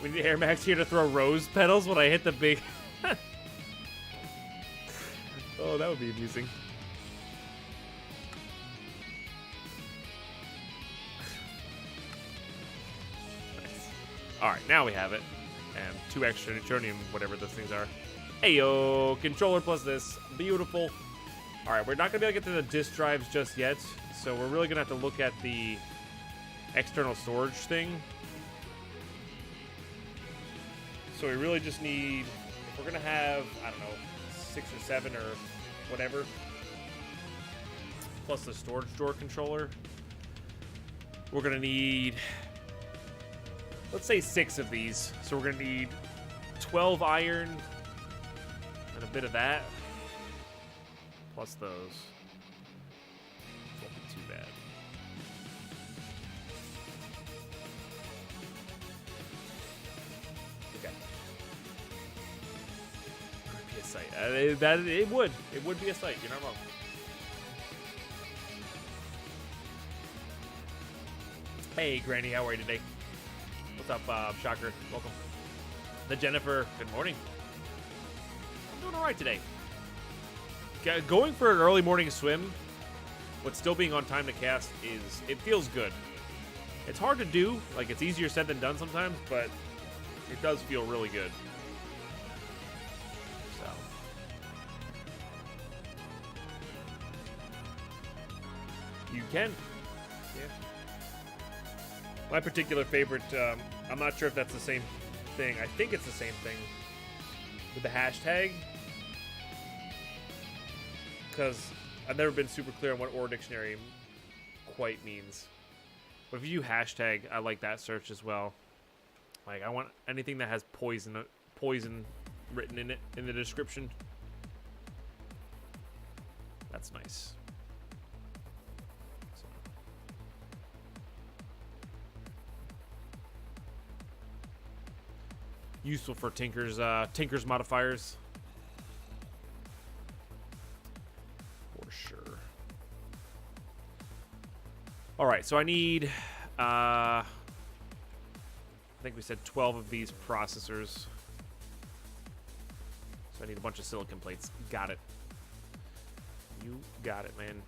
We need Air Max here to throw rose petals when I hit the big. Oh, that would be amusing. Nice. All right, now we have it. And 2 extra neutronium, whatever those things are. Heyo, controller plus this. Beautiful. All right, we're not going to be able to get to the disk drives just yet, so we're really going to have to look at the external storage thing. So we really just need, if we're going to have, I don't know, 6 or 7 or whatever, plus the storage door controller, we're going to need, let's say 6 of these. So we're going to need 12 iron and a bit of that. Plus those. Won't be too bad. Okay. Could be a site. It would. It would be a site. You're not wrong. Hey, Granny. How are you today? What's up, Shocker? Welcome. The Jennifer. Good morning. I'm doing all right today. Going for an early morning swim, but still being on time to cast it feels good. It's hard to do, like it's easier said than done sometimes, but it does feel really good. So. You can. Yeah. My particular favorite, I'm not sure if that's the same thing. I think it's the same thing with the hashtag. Because I've never been super clear on what Ore Dictionary quite means. But if you hashtag, I like that search as well. Like, I want anything that has poison written in it, in the description. That's nice. So. Useful for Tinker's modifiers. Sure. All right, so I need, I think we said 12 of these processors. So I need a bunch of silicon plates. Got it. You got it, man.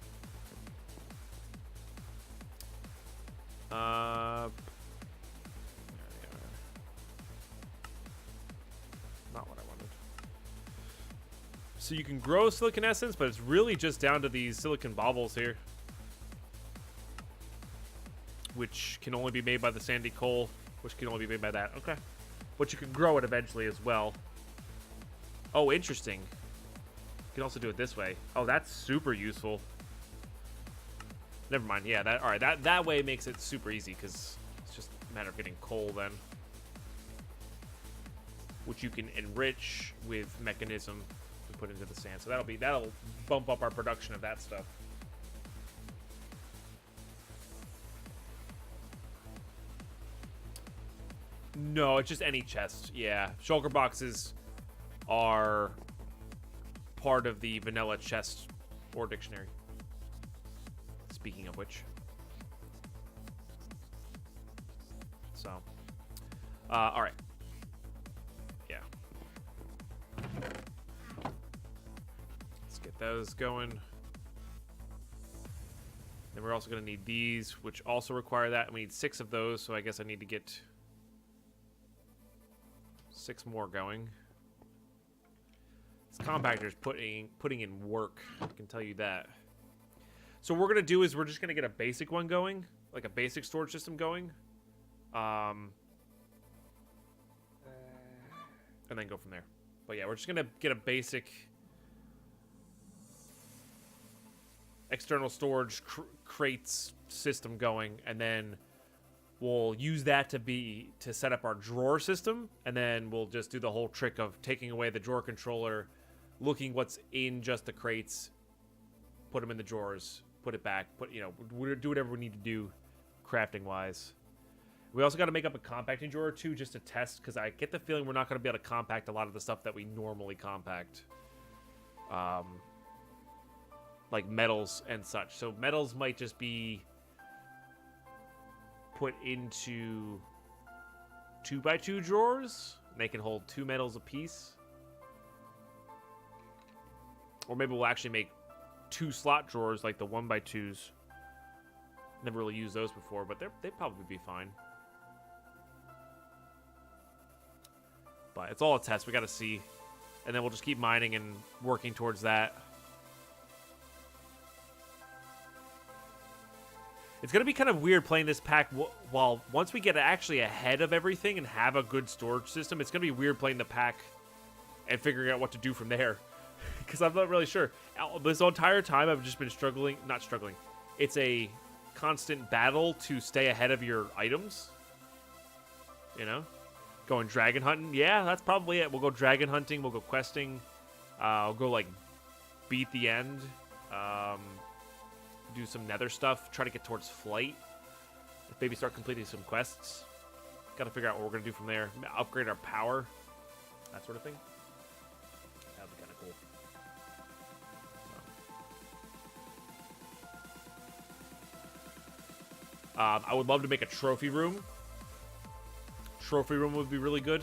There they are. Not what I wanted. So you can grow silicon essence, but it's really just down to these silicon baubles here, which can only be made by the sandy coal, which can only be made by that. Okay. But you can grow it eventually as well. Oh, interesting. You can also do it this way. Oh, that's super useful. Never mind. Yeah, all right. That way makes it super easy because it's just a matter of getting coal then, which you can enrich with mechanism to put into the sand. So that'll bump up our production of that stuff. No, it's just any chest. Yeah, shulker boxes are part of the vanilla chest or dictionary. Speaking of which. So, all right. Yeah. Let's get those going. Then we're also going to need these, which also require that. We need 6 of those, so I guess I need to get 6 more going. This compactor is putting in work. I can tell you that. So what we're gonna do is we're just gonna get a basic one going, like a basic storage system going, and then go from there. But yeah, we're just gonna get a basic external storage crates system going, and then we'll use that to set up our drawer system, and then we'll just do the whole trick of taking away the drawer controller, looking what's in just the crates, put them in the drawers, put it back, do whatever we need to do crafting wise. We also got to make up a compacting drawer too, just to test, because I get the feeling we're not going to be able to compact a lot of the stuff that we normally compact. Like metals and such. So metals might just be put into 2x2 drawers. And they can hold 2 metals apiece. Or maybe we'll actually make 2 slot drawers like the 1x2s. Never really used those before, but they'd probably be fine. But it's all a test. We got to see. And then we'll just keep mining and working towards that. It's going to be kind of weird playing this pack while once we get actually ahead of everything and have a good storage system, it's going to be weird playing the pack and figuring out what to do from there. Because I'm not really sure. This entire time I've just been not struggling. It's a constant battle to stay ahead of your items. You know? Going dragon hunting. Yeah, that's probably it. We'll go dragon hunting. We'll go questing. I'll go, like, beat the end. Do some nether stuff. Try to get towards flight. Maybe start completing some quests. Got to figure out what we're going to do from there. Upgrade our power. That sort of thing. That would be kind of cool. I would love to make a trophy room. Trophy room would be really good.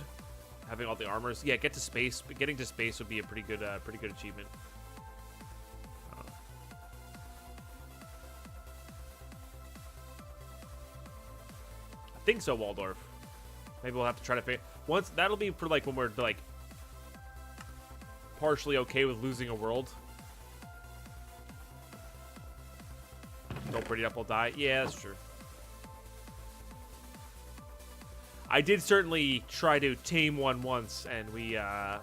Having all the armors. Yeah, get to space. But getting to space would be a pretty good achievement. I think so, Waldorf. Maybe we'll have to try to figure. Once that'll be for like when we're like partially okay with losing a world. Don't pretty up, will die. Yeah, that's true. I did certainly try to tame one once, and we, yeah,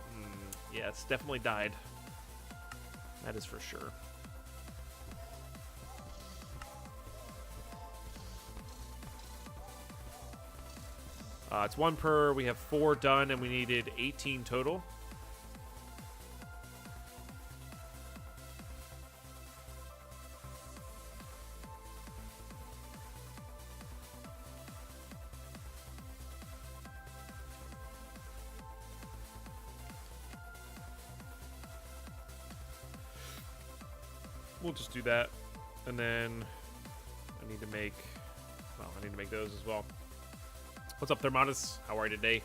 it's definitely died. That is for sure. It's 1 per. We have 4 done, and we needed 18 total. We'll just do that, and then I need to make those as well. What's up, Thermonus? How are you today?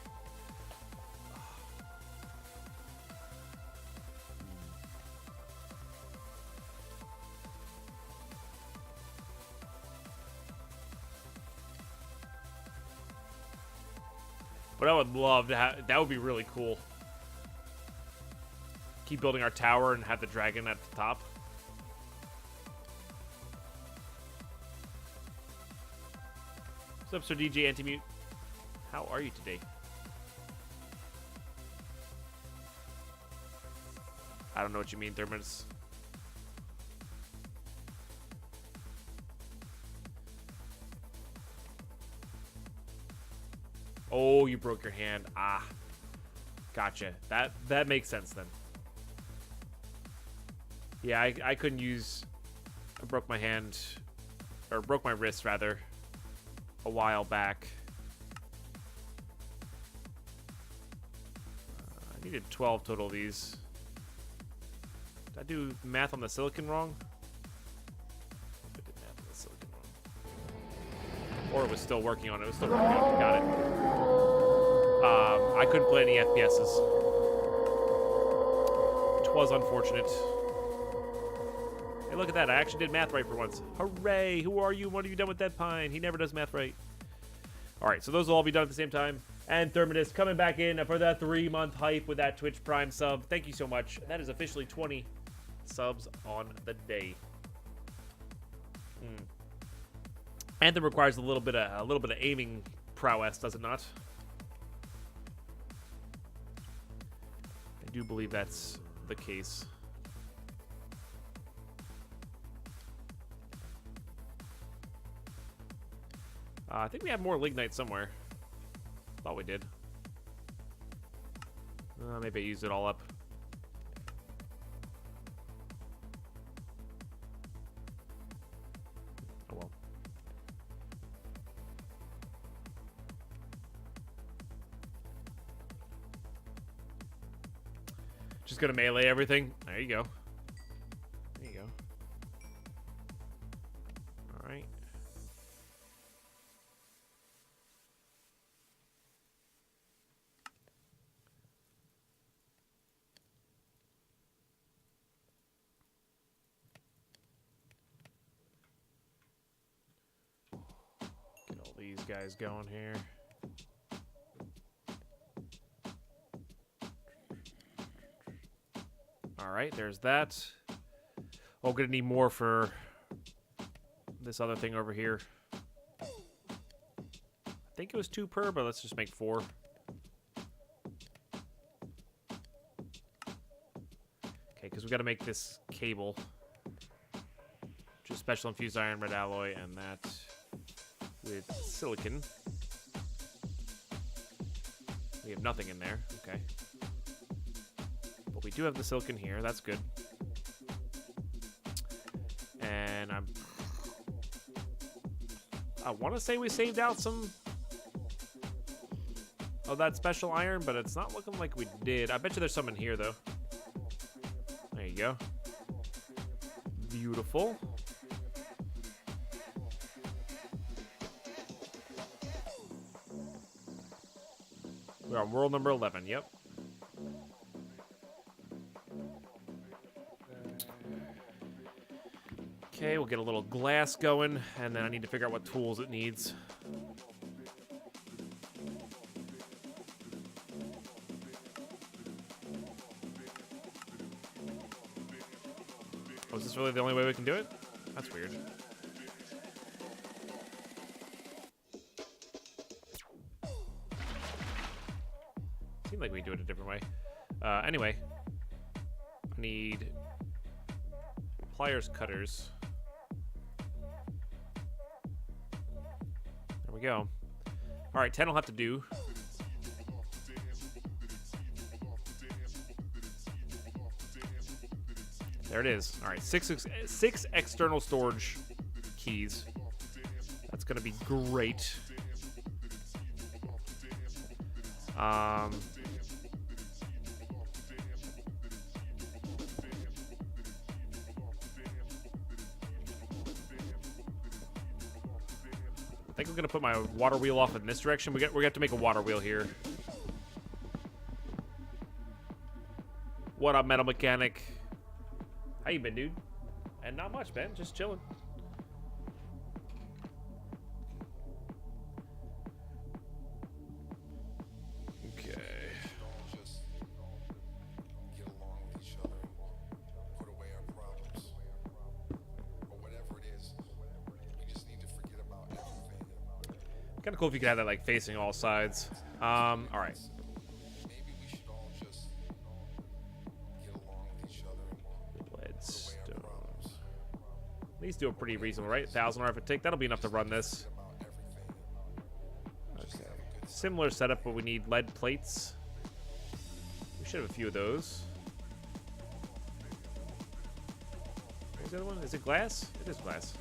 But I would love to have, that would be really cool. Keep building our tower and have the dragon at the top. What's up, Sir DJ Antimute? How are you today? I don't know what you mean, Thermos. Oh, you broke your hand. Ah. Gotcha. That makes sense then. Yeah, I couldn't use... I broke my hand... Or broke my wrist, rather. A while back. I needed 12 total of these. Did I do math on the silicon wrong? I did math on the silicon wrong. Or it was still working on it. It was still working on it. Got it. I couldn't play any FPSs. Which was unfortunate. Hey, look at that. I actually did math right for once. Hooray! Who are you? What have you done with Deadpine? He never does math right. Alright, so those will all be done at the same time. And Therminus coming back in for that 3-month hype with that Twitch Prime sub. Thank you so much. That is officially 20 subs on the day. Anthem requires a little bit of aiming prowess, does it not? I do believe that's the case. I think we have more lignite somewhere. Thought we did. Maybe I used it all up. Oh well. Just gonna melee everything. There you go. There you go. All right. Get all these guys going here. All right, there's that. Oh, gonna need more for this other thing over here. I think it was 2 per, but let's just make 4. Okay, because we got to make this cable. Just special infused iron, red alloy, and that with silicon. We have nothing in there. Okay. But we do have the silicon here. That's good. And I want to say we saved out some of that special iron, but it's not looking like we did. I bet you there's some in here, though. There you go. Beautiful. We're on world number 11, yep. Okay, we'll get a little glass going, and then I need to figure out what tools it needs. Oh, is this really the only way we can do it? That's weird. Seemed like we do it a different way. Anyway, I need pliers, cutters. There we go. All right, 10 will have to do. There it is. All right, six external storage keys. That's gonna be great. I think I'm gonna put my water wheel off in this direction. We got to make a water wheel here. What up, metal mechanic? How you been, dude? And not much, man. Just chilling. Okay. Kind of cool if you could have that like facing all sides. All right. Leadstone. These do a pretty reasonable, right? 1,000 RF tick. That'll be enough to run this. Okay. Similar setup, but we need lead plates. We should have a few of those. What's the other one? Is it glass? It is glass.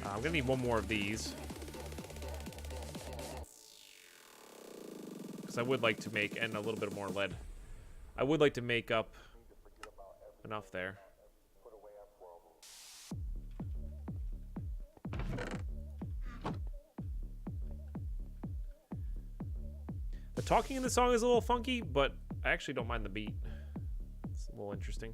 I'm gonna need one more of these. Because I would like to make, and a little bit more lead. I would like to make up enough there. The talking in the song is a little funky, but I actually don't mind the beat. It's a little interesting.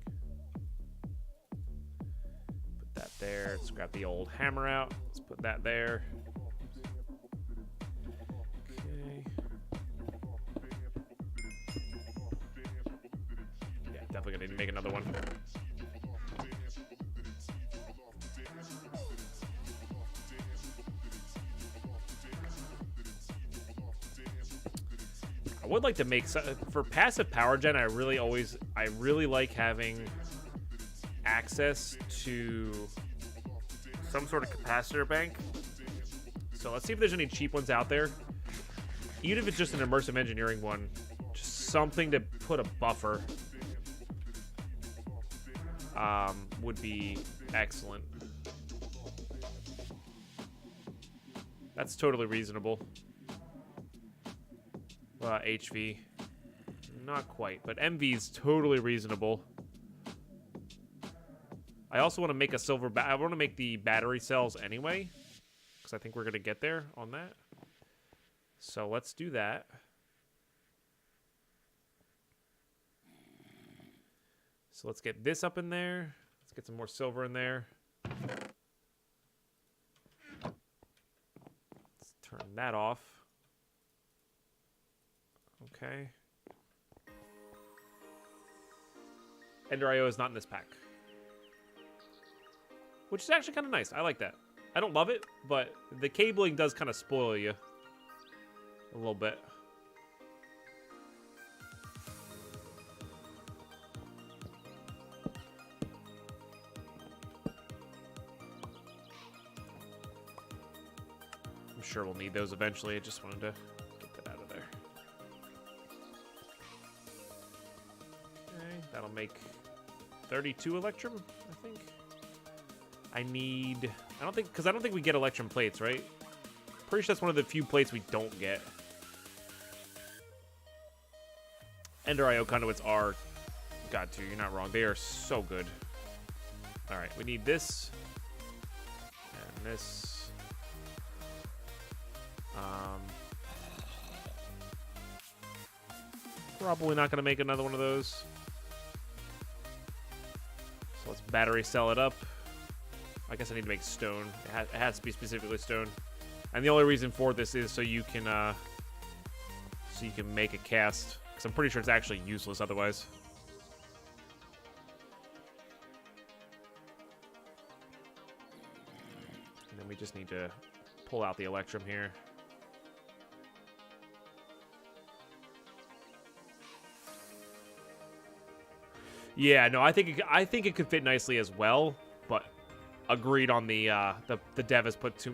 That there. Let's grab the old hammer out. Let's put that there. Okay. Yeah, definitely gonna need to make another one. I would like to make for passive power gen. I really like having access to some sort of capacitor bank. So let's see if there's any cheap ones out there. Even if it's just an immersive engineering one, just something to put a buffer would be excellent. That's totally reasonable. HV. Not quite, but MV is totally reasonable. I also want to make a silver I want to make the battery cells anyway, because I think we're going to get there on that. So let's do that. So let's get this up in there. Let's get some more silver in there. Let's turn that off. Okay. Ender IO is not in this pack, which is actually kind of nice. I like that. I don't love it, but the cabling does kind of spoil you a little bit. I'm sure we'll need those eventually. I just wanted to get that out of there. Okay, that'll make 32 Electrum, I think. I don't think we get Electrum plates, right? Pretty sure that's one of the few plates we don't get. Ender IO conduits are got to. You're not wrong. They are so good. All right, we need this and this. Probably not going to make another one of those. So let's battery cell it up. I guess I need to make stone. It has to be specifically stone. And the only reason for this is so you can make a cast. Because I'm pretty sure it's actually useless otherwise. And then we just need to pull out the Electrum here. Yeah, no, I think it could fit nicely as well, but agreed on the dev has put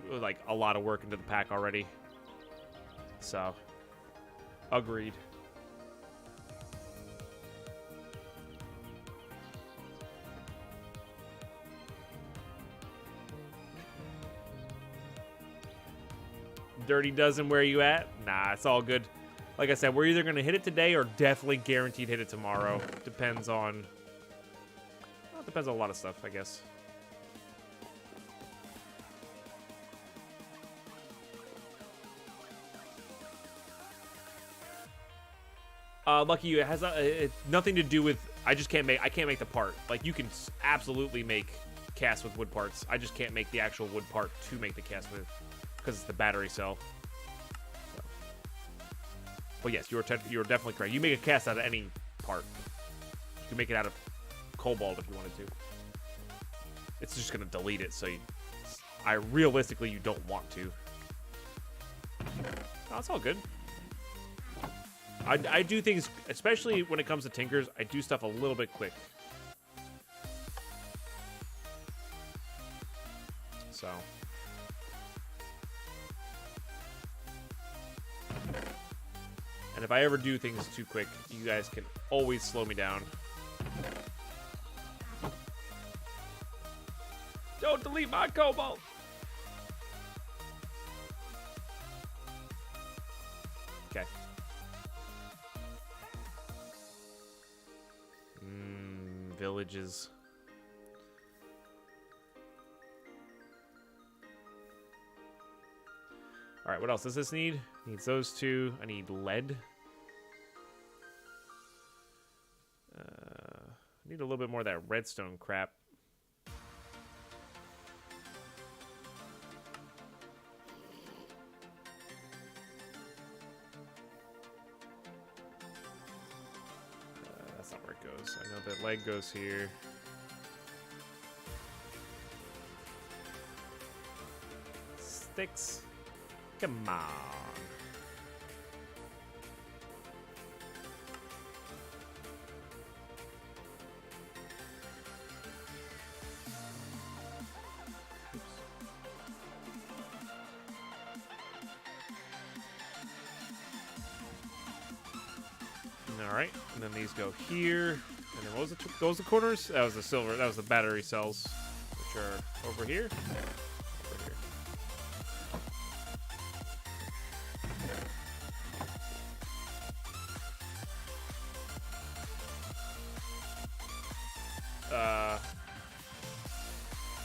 a lot of work into the pack already. So, agreed. Dirty Dozen, where you at? Nah, it's all good. Like I said, we're either going to hit it today or definitely guaranteed hit it tomorrow. Depends on... Well, it depends on a lot of stuff, I guess. Lucky you, it has nothing to do with... I can't make the part. Like, you can absolutely make casts with wood parts. I just can't make the actual wood part to make the cast with, because it's the battery cell. But yes, you're definitely correct. You make a cast out of any part. You can make it out of cobalt if you wanted to. It's just going to delete it, so realistically, you don't want to. Oh, it's all good. I do things, especially when it comes to Tinkers, I do stuff a little bit quick. So... And if I ever do things too quick, you guys can always slow me down. Don't delete my cobalt! Okay. Villages. Alright, what else does this need? Needs those two. I need lead. I need a little bit more of that redstone crap. That's not where it goes. I know that leg goes here. Sticks. Come on. Oops. All right, and then these go here. And then what was it? Those the corners? That was the silver. That was the battery cells, which are over here. Over here.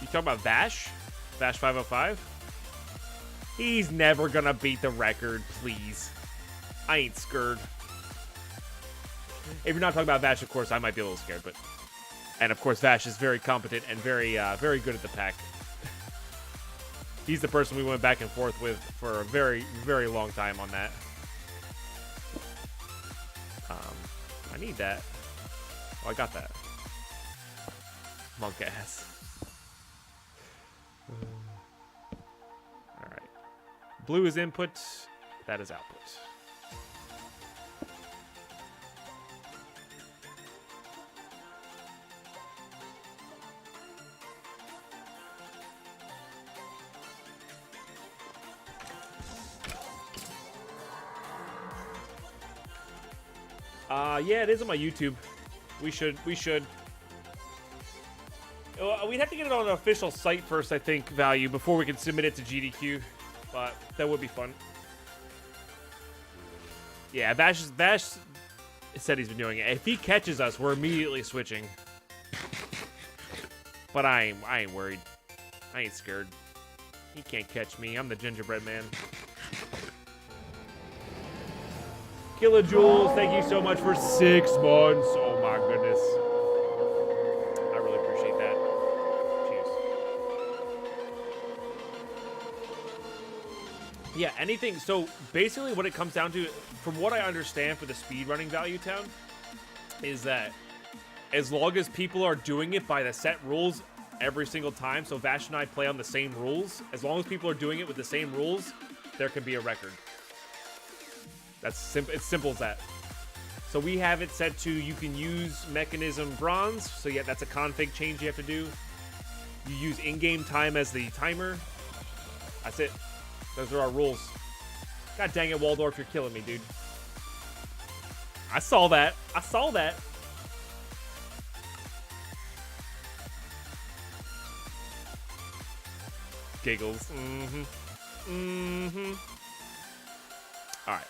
You talking about Vash? Vash 505? He's never gonna beat the record, please. I ain't scared. If you're not talking about Vash, of course, I might be a little scared, but... And, of course, Vash is very competent and very good at the pack. He's the person we went back and forth with for a very, very long time on that. I need that. Oh, I got that. Monk ass. Alright. Blue is input. That is output. Yeah, it is on my YouTube. We should. We'd have to get it on an official site first, I think, Value, before we can submit it to GDQ. But that would be fun. Yeah, Vash said he's been doing it. If he catches us, we're immediately switching. But I ain't worried. I ain't scared. He can't catch me. I'm the gingerbread man. Kilojoules, thank you so much for 6 months. Oh my goodness. I really appreciate that. Cheers. Yeah, anything. So basically what it comes down to, from what I understand for the speedrunning Value Town, is that as long as people are doing it by the set rules every single time, so Vash and I play on the same rules, as long as people are doing it with the same rules, there can be a record. That's simple. It's simple as that. So we have it set to you can use mechanism bronze. So yeah, that's a config change you have to do. You use in-game time as the timer. That's it. Those are our rules. God dang it, Waldorf, you're killing me, dude. I saw that. I saw that. Giggles. All right.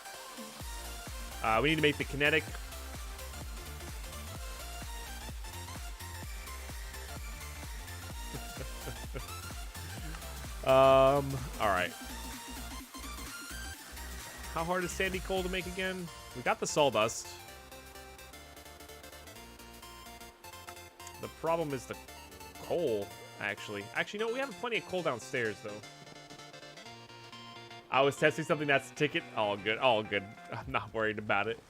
We need to make the kinetic. All right. How hard is Sandy Coal to make again? We got the sawdust. The problem is the coal, actually. Actually, no, we have plenty of coal downstairs, though. I was testing something that's a ticket. All good. All good. I'm not worried about it.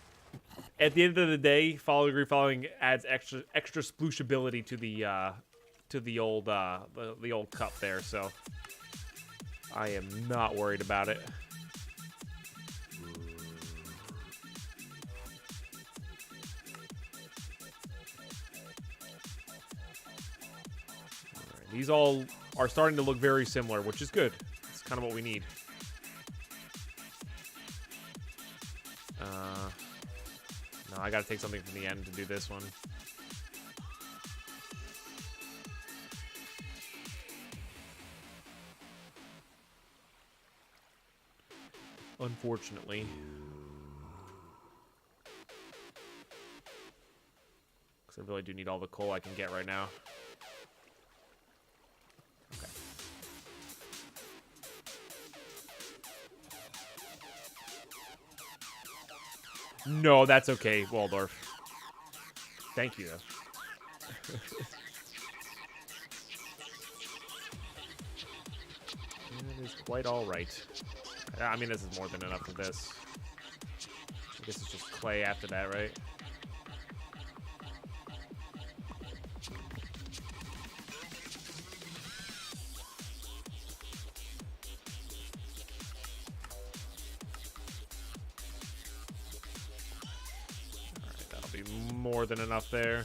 At the end of the day, following refollowing adds extra splooshability to the old cup there. So I am not worried about it. All right, these all are starting to look very similar, which is good. It's kind of what we need. No, I gotta take something from the end to do this one. Unfortunately. Because I really do need all the coal I can get right now. Okay. No, that's okay, Waldorf. Thank you, though. That is quite all right. I mean, this is more than enough of this. I guess it's just clay after that, right? More than enough there.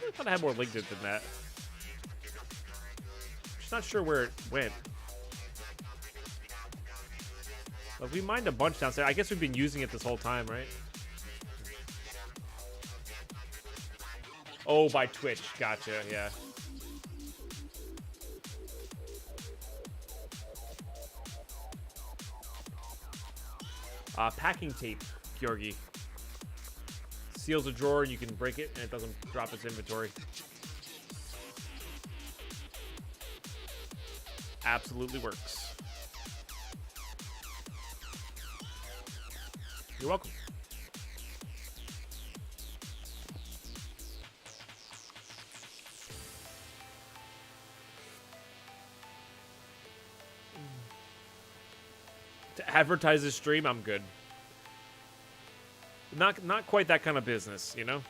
I thought I had more lignin than that. Just not sure where it went. But we mined a bunch downstairs. I guess we've been using it this whole time, right? Oh, by Twitch. Gotcha, yeah. Packing tape, Georgi. Seals a drawer and you can break it and it doesn't drop its inventory. Absolutely works. You're welcome. To advertise this stream, I'm good. Not quite that kind of business, you know?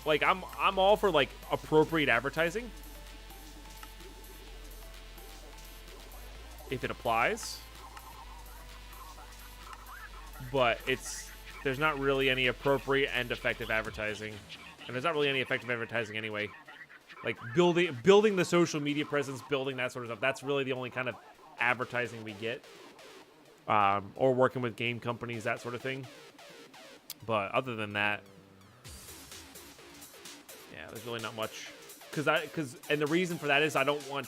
Like I'm all for like appropriate advertising. If it applies. But there's not really any appropriate and effective advertising. And there's not really any effective advertising anyway. Like building the social media presence, building that sort of stuff. That's really the only kind of advertising we get. Or working with game companies, that sort of thing. But other than that, yeah, there's really not much. And the reason for that is I don't want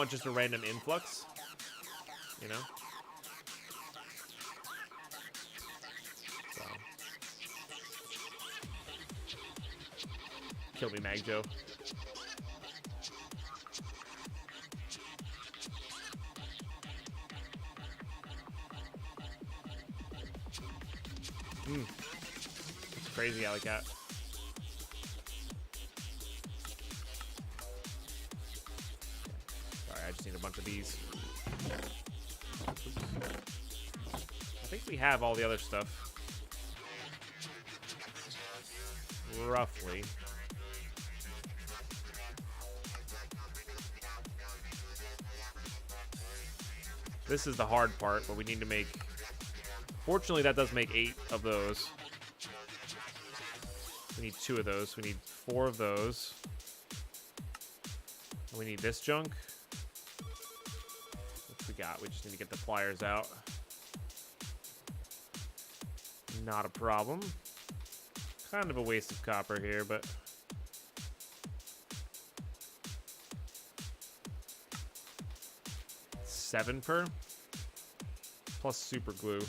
just a random influx. You know. So. Kill me, Magjo. It's crazy, Alley Cat. Sorry, I just need a bunch of these. I think we have all the other stuff. Roughly. This is the hard part, but we need to make... Fortunately, that does make 8 of those. We need 2 of those. We need 4 of those. And we need this junk. What we got? We just need to get the pliers out. Not a problem. Kind of a waste of copper here, but... $7 per? Plus super glue.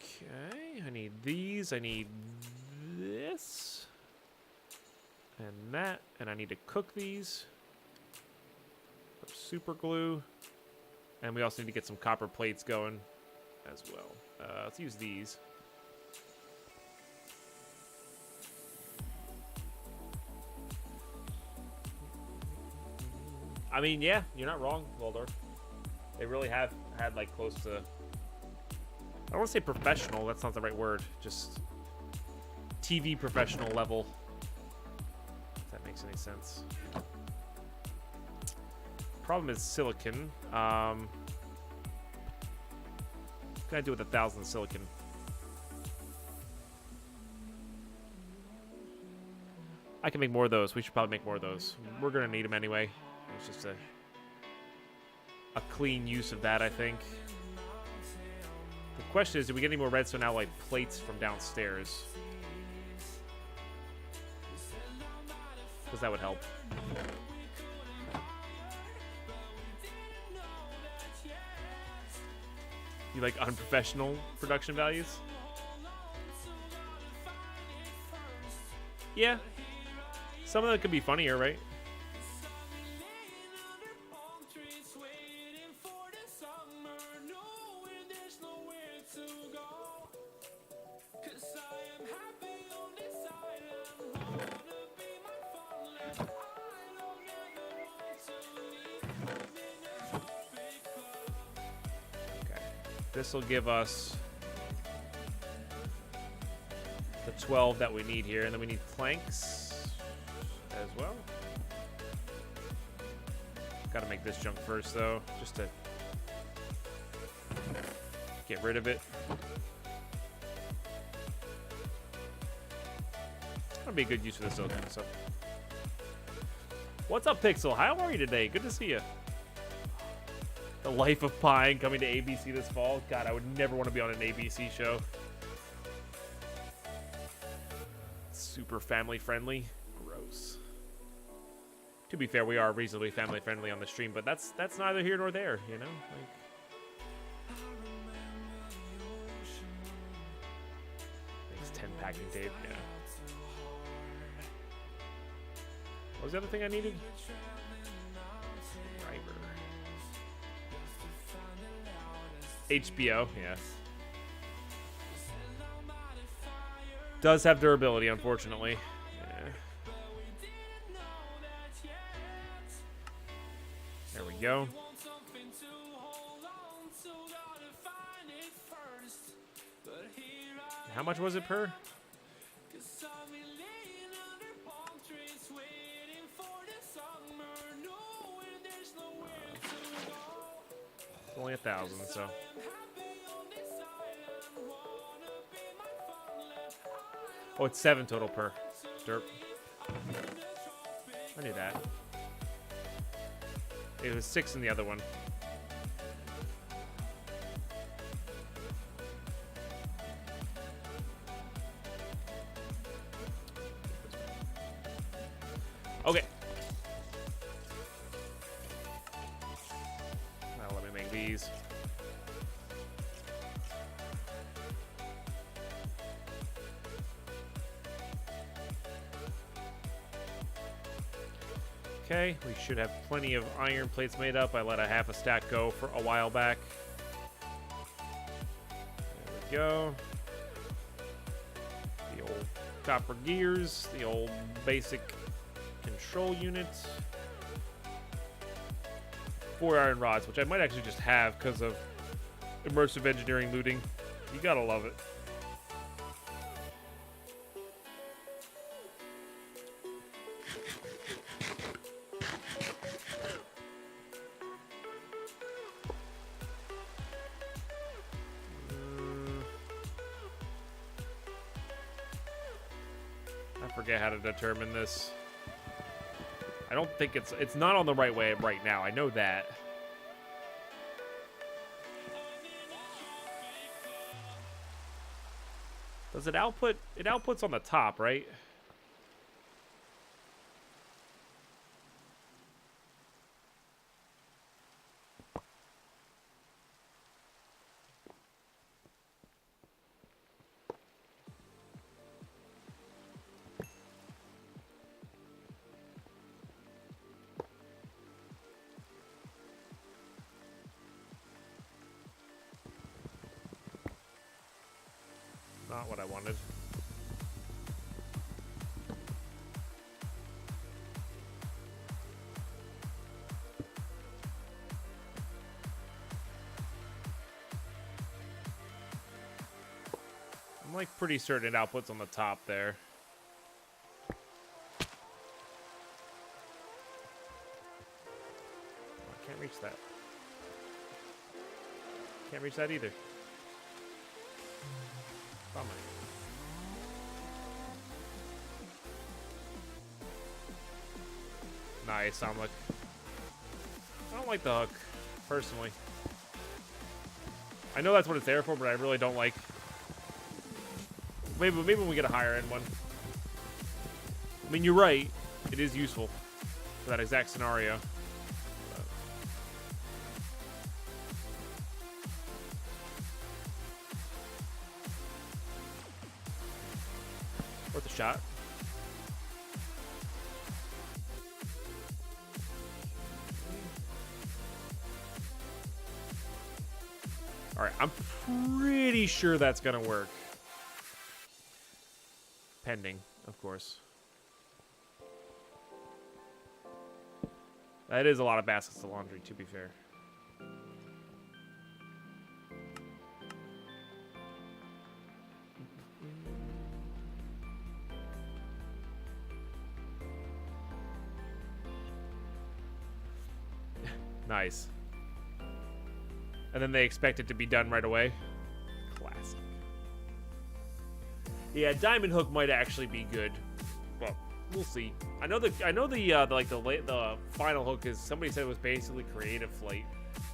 Okay, I need these, I need this, and that, and I need to cook these for super glue, and we also need to get some copper plates going as well. Let's use these. I mean, yeah, you're not wrong, Waldorf. They really have had, like, close to... I don't want to say professional. That's not the right word. Just TV professional level. If that makes any sense. Problem is silicon. What can I do with 1,000 silicon? I can make more of those. We should probably make more of those. We're going to need them anyway. It's just a clean use of that, I think. The question is, do we get any more redstone alloy plates from downstairs? Because that would help. You like unprofessional production values? Yeah. Some of them could be funnier, right? This will give us the 12 that we need here, and then we need planks as well. Got to make this junk first, though, just to get rid of it. That'd be a good use for the silicone and stuff. What's up, Pixel? How are you today? Good to see you. The Life of Pine coming to ABC this fall. God, I would never want to be on an ABC show. Super family friendly. Gross. To be fair, we are reasonably family friendly on the stream, but that's neither here nor there, you know? Like, makes 10 packing tape, yeah. What was the other thing I needed? HBO, yeah. Does have durability, unfortunately. Yeah. There we go. How much was it per? Only 1,000, so. Oh, it's 7 total per. Derp. I knew that. It was 6 in the other one. Okay. Now let me make these. Okay, we should have plenty of iron plates made up. I let a half a stack go for a while back. There we go. The old copper gears, the old basic control units. 4 iron rods, which I might actually just have because of immersive engineering looting. You gotta love it. Forget how to determine this. I don't think it's not on the right way right now. I know that. Does it output? It outputs on the top, right? Not what I wanted. I'm like pretty certain it outputs on the top there. Oh, I can't reach that. Can't reach that either. Bummer. Nice, I'm like, I don't like the hook, personally. I know that's what it's there for, but I really don't like. Maybe when we get a higher end one. I mean, you're right. It is useful for that exact scenario. Worth a shot. All right, I'm pretty sure that's gonna work. Pending, of course. That is a lot of baskets of laundry, to be fair. Nice. And then they expect it to be done right away. Classic. Yeah, diamond hook might actually be good We'll see. I know the final hook is somebody said it was basically creative flight,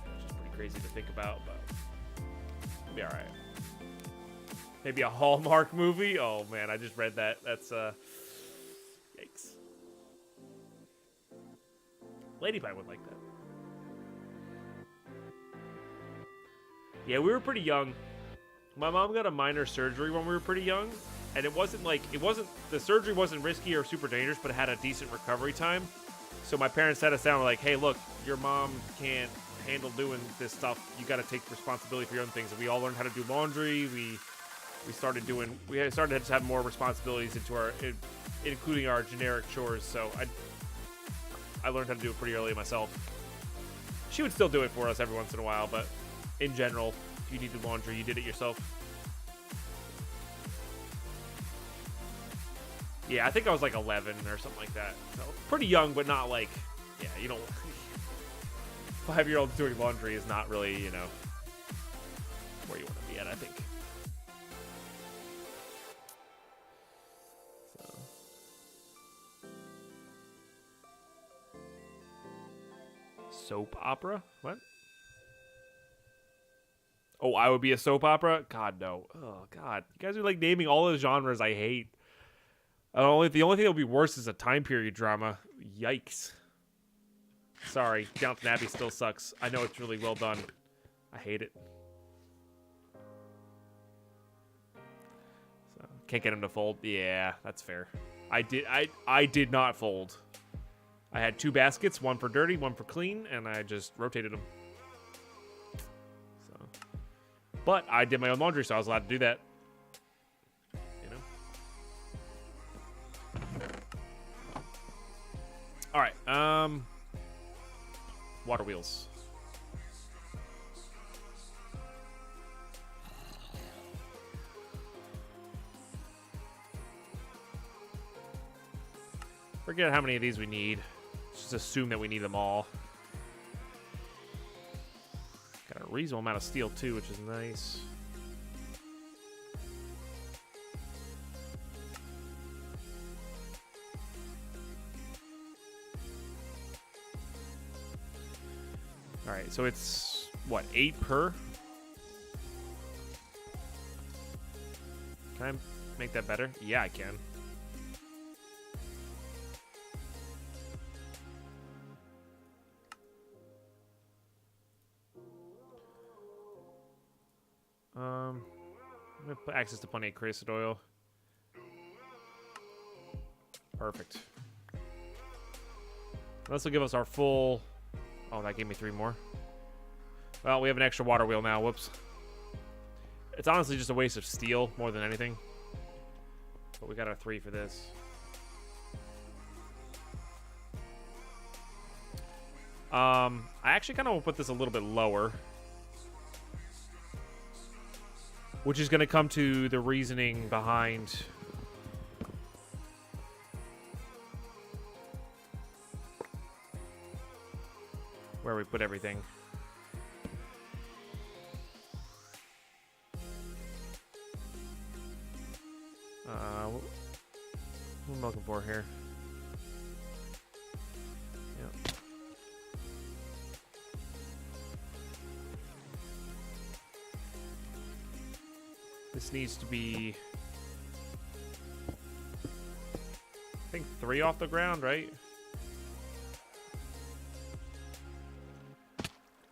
which is pretty crazy to think about, but it'll be all right. Maybe a Hallmark movie. Oh man, I just read that. That's yikes. Ladypie would like that. Yeah, we were pretty young. My mom got a minor surgery when we were pretty young, and the surgery wasn't risky or super dangerous, but it had a decent recovery time. So my parents sat us down and were like, hey, look, your mom can't handle doing this stuff. You got to take responsibility for your own things. And we all learned how to do laundry. We started to have more responsibilities including our generic chores. So I learned how to do it pretty early myself. She would still do it for us every once in a while, but in general, if you needed laundry, you did it yourself. Yeah, I think I was like 11 or something like that. So pretty young, but not like, yeah, you don't. 5-year-old doing laundry is not really, where you want to be at, I think. So. Soap opera? What? Oh, I would be a soap opera? God, no. Oh, God. You guys are like naming all the genres I hate. The only thing that would be worse is a time period drama. Yikes. Sorry, Downton Abbey still sucks. I know it's really well done. I hate it. So, can't get him to fold. Yeah, that's fair. I did not fold. I had 2 baskets, one for dirty, one for clean, and I just rotated them. So, but I did my own laundry, so I was allowed to do that. All right, water wheels. Forget how many of these we need. Just assume that we need them all. Got a reasonable amount of steel too, which is nice. Alright, so it's, what, 8 per? Can I make that better? Yeah, I can. I'm gonna put access to plenty of crystal oil. Perfect. This will give us our full... Oh, that gave me 3 more. Well, we have an extra water wheel now. Whoops. It's honestly just a waste of steel more than anything. But we got our 3 for this. I actually kind of want to put this a little bit lower. Which is going to come to the reasoning behind... where we put everything. What am I looking for here? Yep. This needs to be, I think, 3 off the ground, right?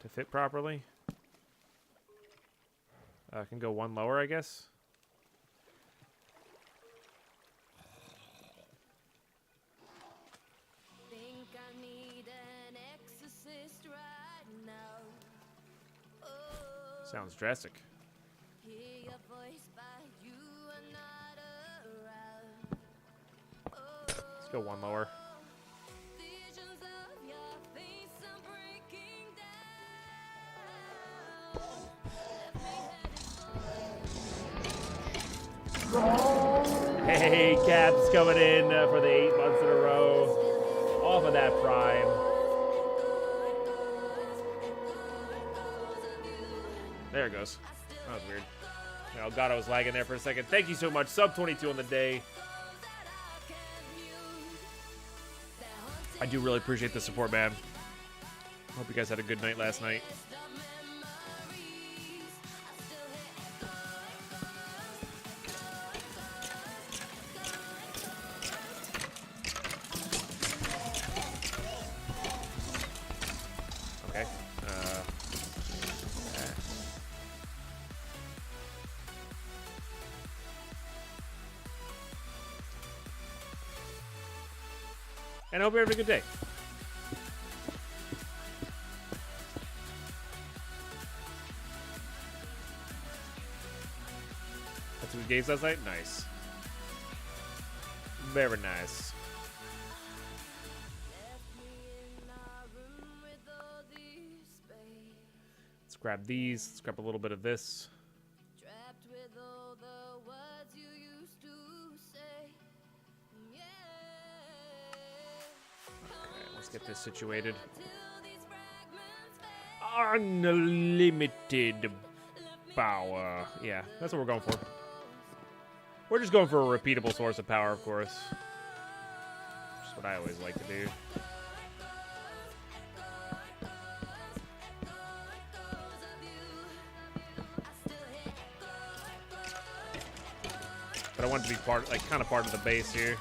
To fit properly. I can go 1 lower, I guess. Think I need an exorcist right now. Oh, Sounds drastic. hear your voice, but you are not around. Oh, Let's go 1 lower. visions of your face are breaking down. Hey, Cap's coming in for the 8 months in a row. Off of that prime. There it goes. That was weird. Oh, God, I was lagging there for a second. Thank you so much. Sub 22 on the day. I do really appreciate the support, man. Hope you guys had a good night last night. Okay. And I hope you're having a good day. That's what we games last night? Nice. Very nice. Let's grab these. Let's grab a little bit of this. Trapped with all the words you used to say. Yeah. Okay, let's get this situated. Till these fragments fade. Unlimited power. Yeah, that's what we're going for. We're just going for a repeatable source of power, of course. Just what I always like to do. But I want it to be part, like, kind of part of the base here.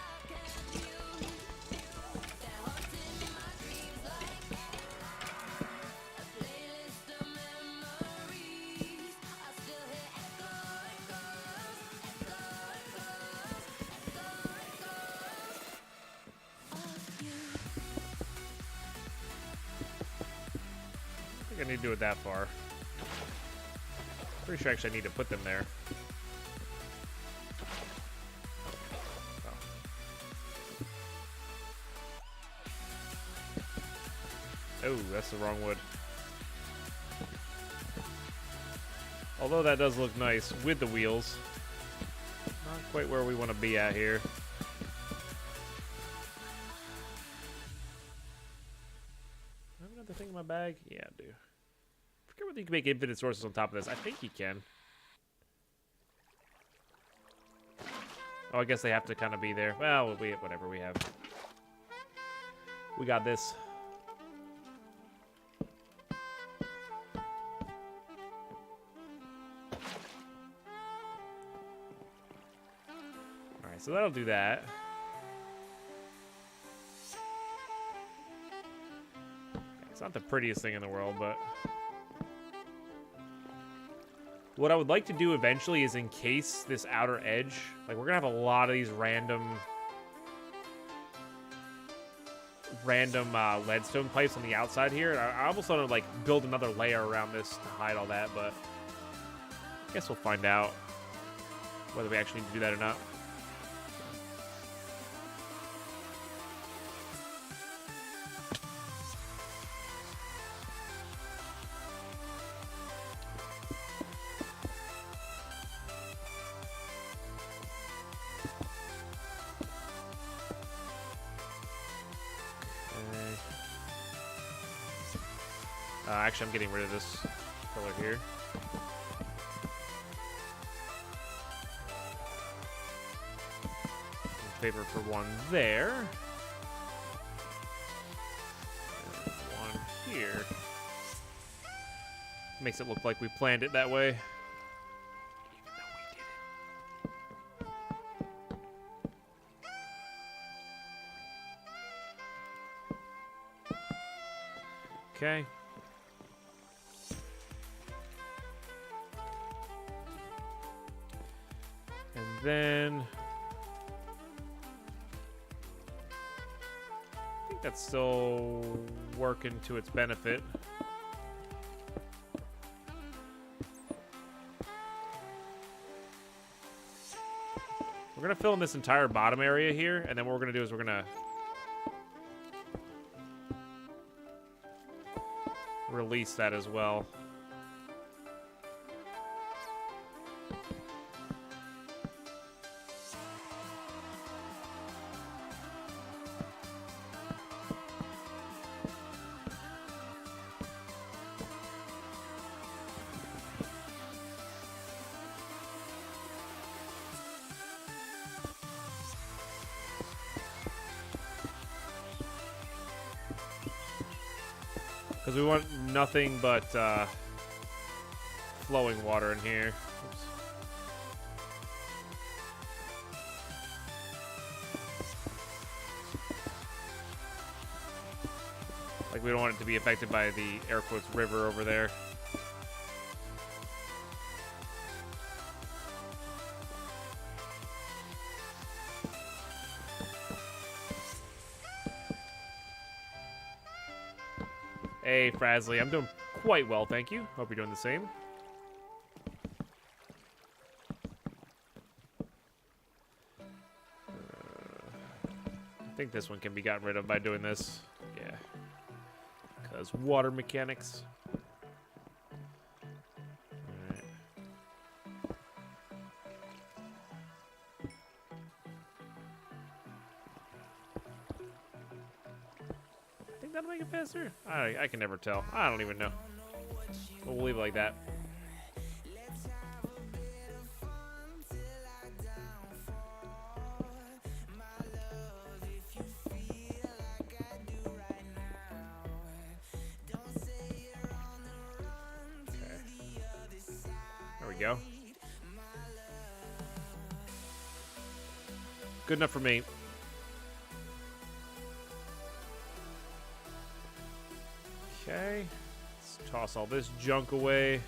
I think I need to do it that far. Pretty sure actually I need to put them there. Oh, that's the wrong wood. Although that does look nice with the wheels. Not quite where we want to be at here. I have another thing in my bag? Yeah, I do. I forget whether you can make infinite sources on top of this. I think you can. Oh, I guess they have to kind of be there. Well, whatever we have. We got this. Alright, so that'll do that. It's not the prettiest thing in the world, but... What I would like to do eventually is encase this outer edge. Like, we're gonna have a lot of these random leadstone pipes on the outside here. And I almost want to, like, build another layer around this to hide all that, but... I guess we'll find out whether we actually need to do that or not. Actually, I'm getting rid of this color here. Paper for one there. And one here. Makes it look like we planned it that way. Even though we didn't. Okay. And then I think that's still working to its benefit. We're gonna fill in this entire bottom area here, and then what we're gonna do is we're gonna release that as well. Because we want nothing but flowing water in here. Oops. Like, we don't want it to be affected by the air quotes river over there. Hey, Frasley. I'm doing quite well, thank you. Hope you're doing the same. I think this one can be gotten rid of by doing this. Yeah. Because water mechanics. Alright. Think that'll make it faster? I can never tell. I don't even know. We'll leave it like that. Go. Good enough for me. Okay. Let's toss all this junk away.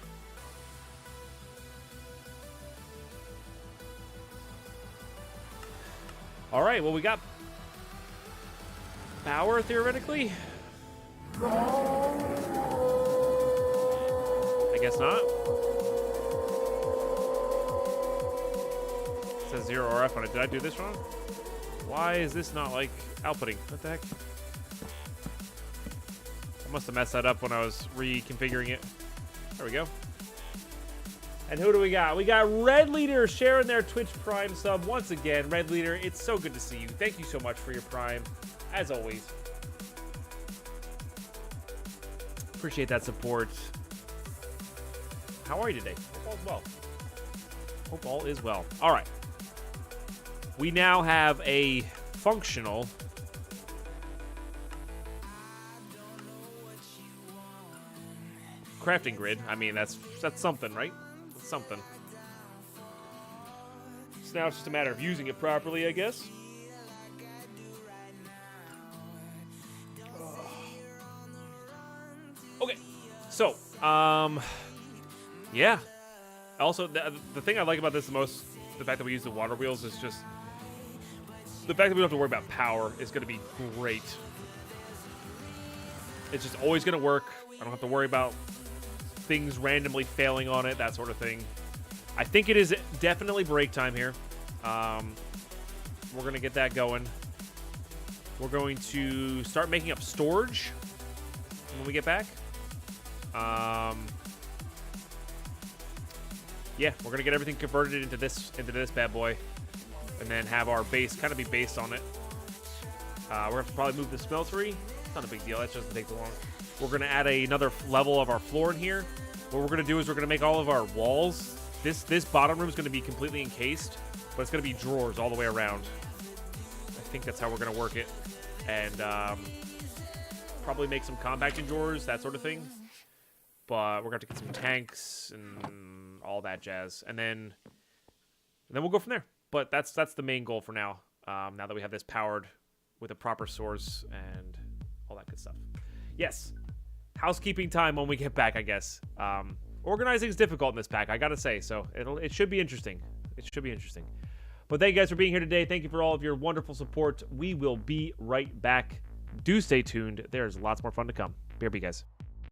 All right, well, we got power, theoretically. I guess not. Says 0 RF on it. Did I do this wrong? Why is this not like outputting? What the heck? I must have messed that up when I was reconfiguring it. There we go. And who do we got? We got Red Leader sharing their Twitch Prime sub once again. Red Leader, it's so good to see you. Thank you so much for your Prime, as always. Appreciate that support. How are you today? Hope all's well. Hope all is well. All right. We now have a functional crafting grid. I mean, that's something, right? That's something. So now it's just a matter of using it properly, I guess. Okay. So, yeah. Also, the thing I like about this the most, the fact that we use the water wheels, is just the fact that we don't have to worry about power is going to be great. It's just always going to work. I don't have to worry about things randomly failing on it, that sort of thing. I think it is definitely break time here. We're going to get that going. We're going to start making up storage when we get back. Yeah, we're going to get everything converted into this bad boy. And then have our base kind of be based on it. We're going to have to probably move the smeltery. It's not a big deal. That doesn't take too long. We're going to add another level of our floor in here. What we're going to do is we're going to make all of our walls. This bottom room is going to be completely encased, but it's going to be drawers all the way around. I think that's how we're going to work it. And probably make some compacting drawers, that sort of thing. But we're going to have to get some tanks and all that jazz. And then we'll go from there. But that's the main goal for now. Now that we have this powered with a proper source and all that good stuff. Yes, housekeeping time when we get back, I guess. Organizing is difficult in this pack, I gotta say. So it should be interesting. It should be interesting. But thank you guys for being here today. Thank you for all of your wonderful support. We will be right back. Do stay tuned. There's lots more fun to come. BRB, guys.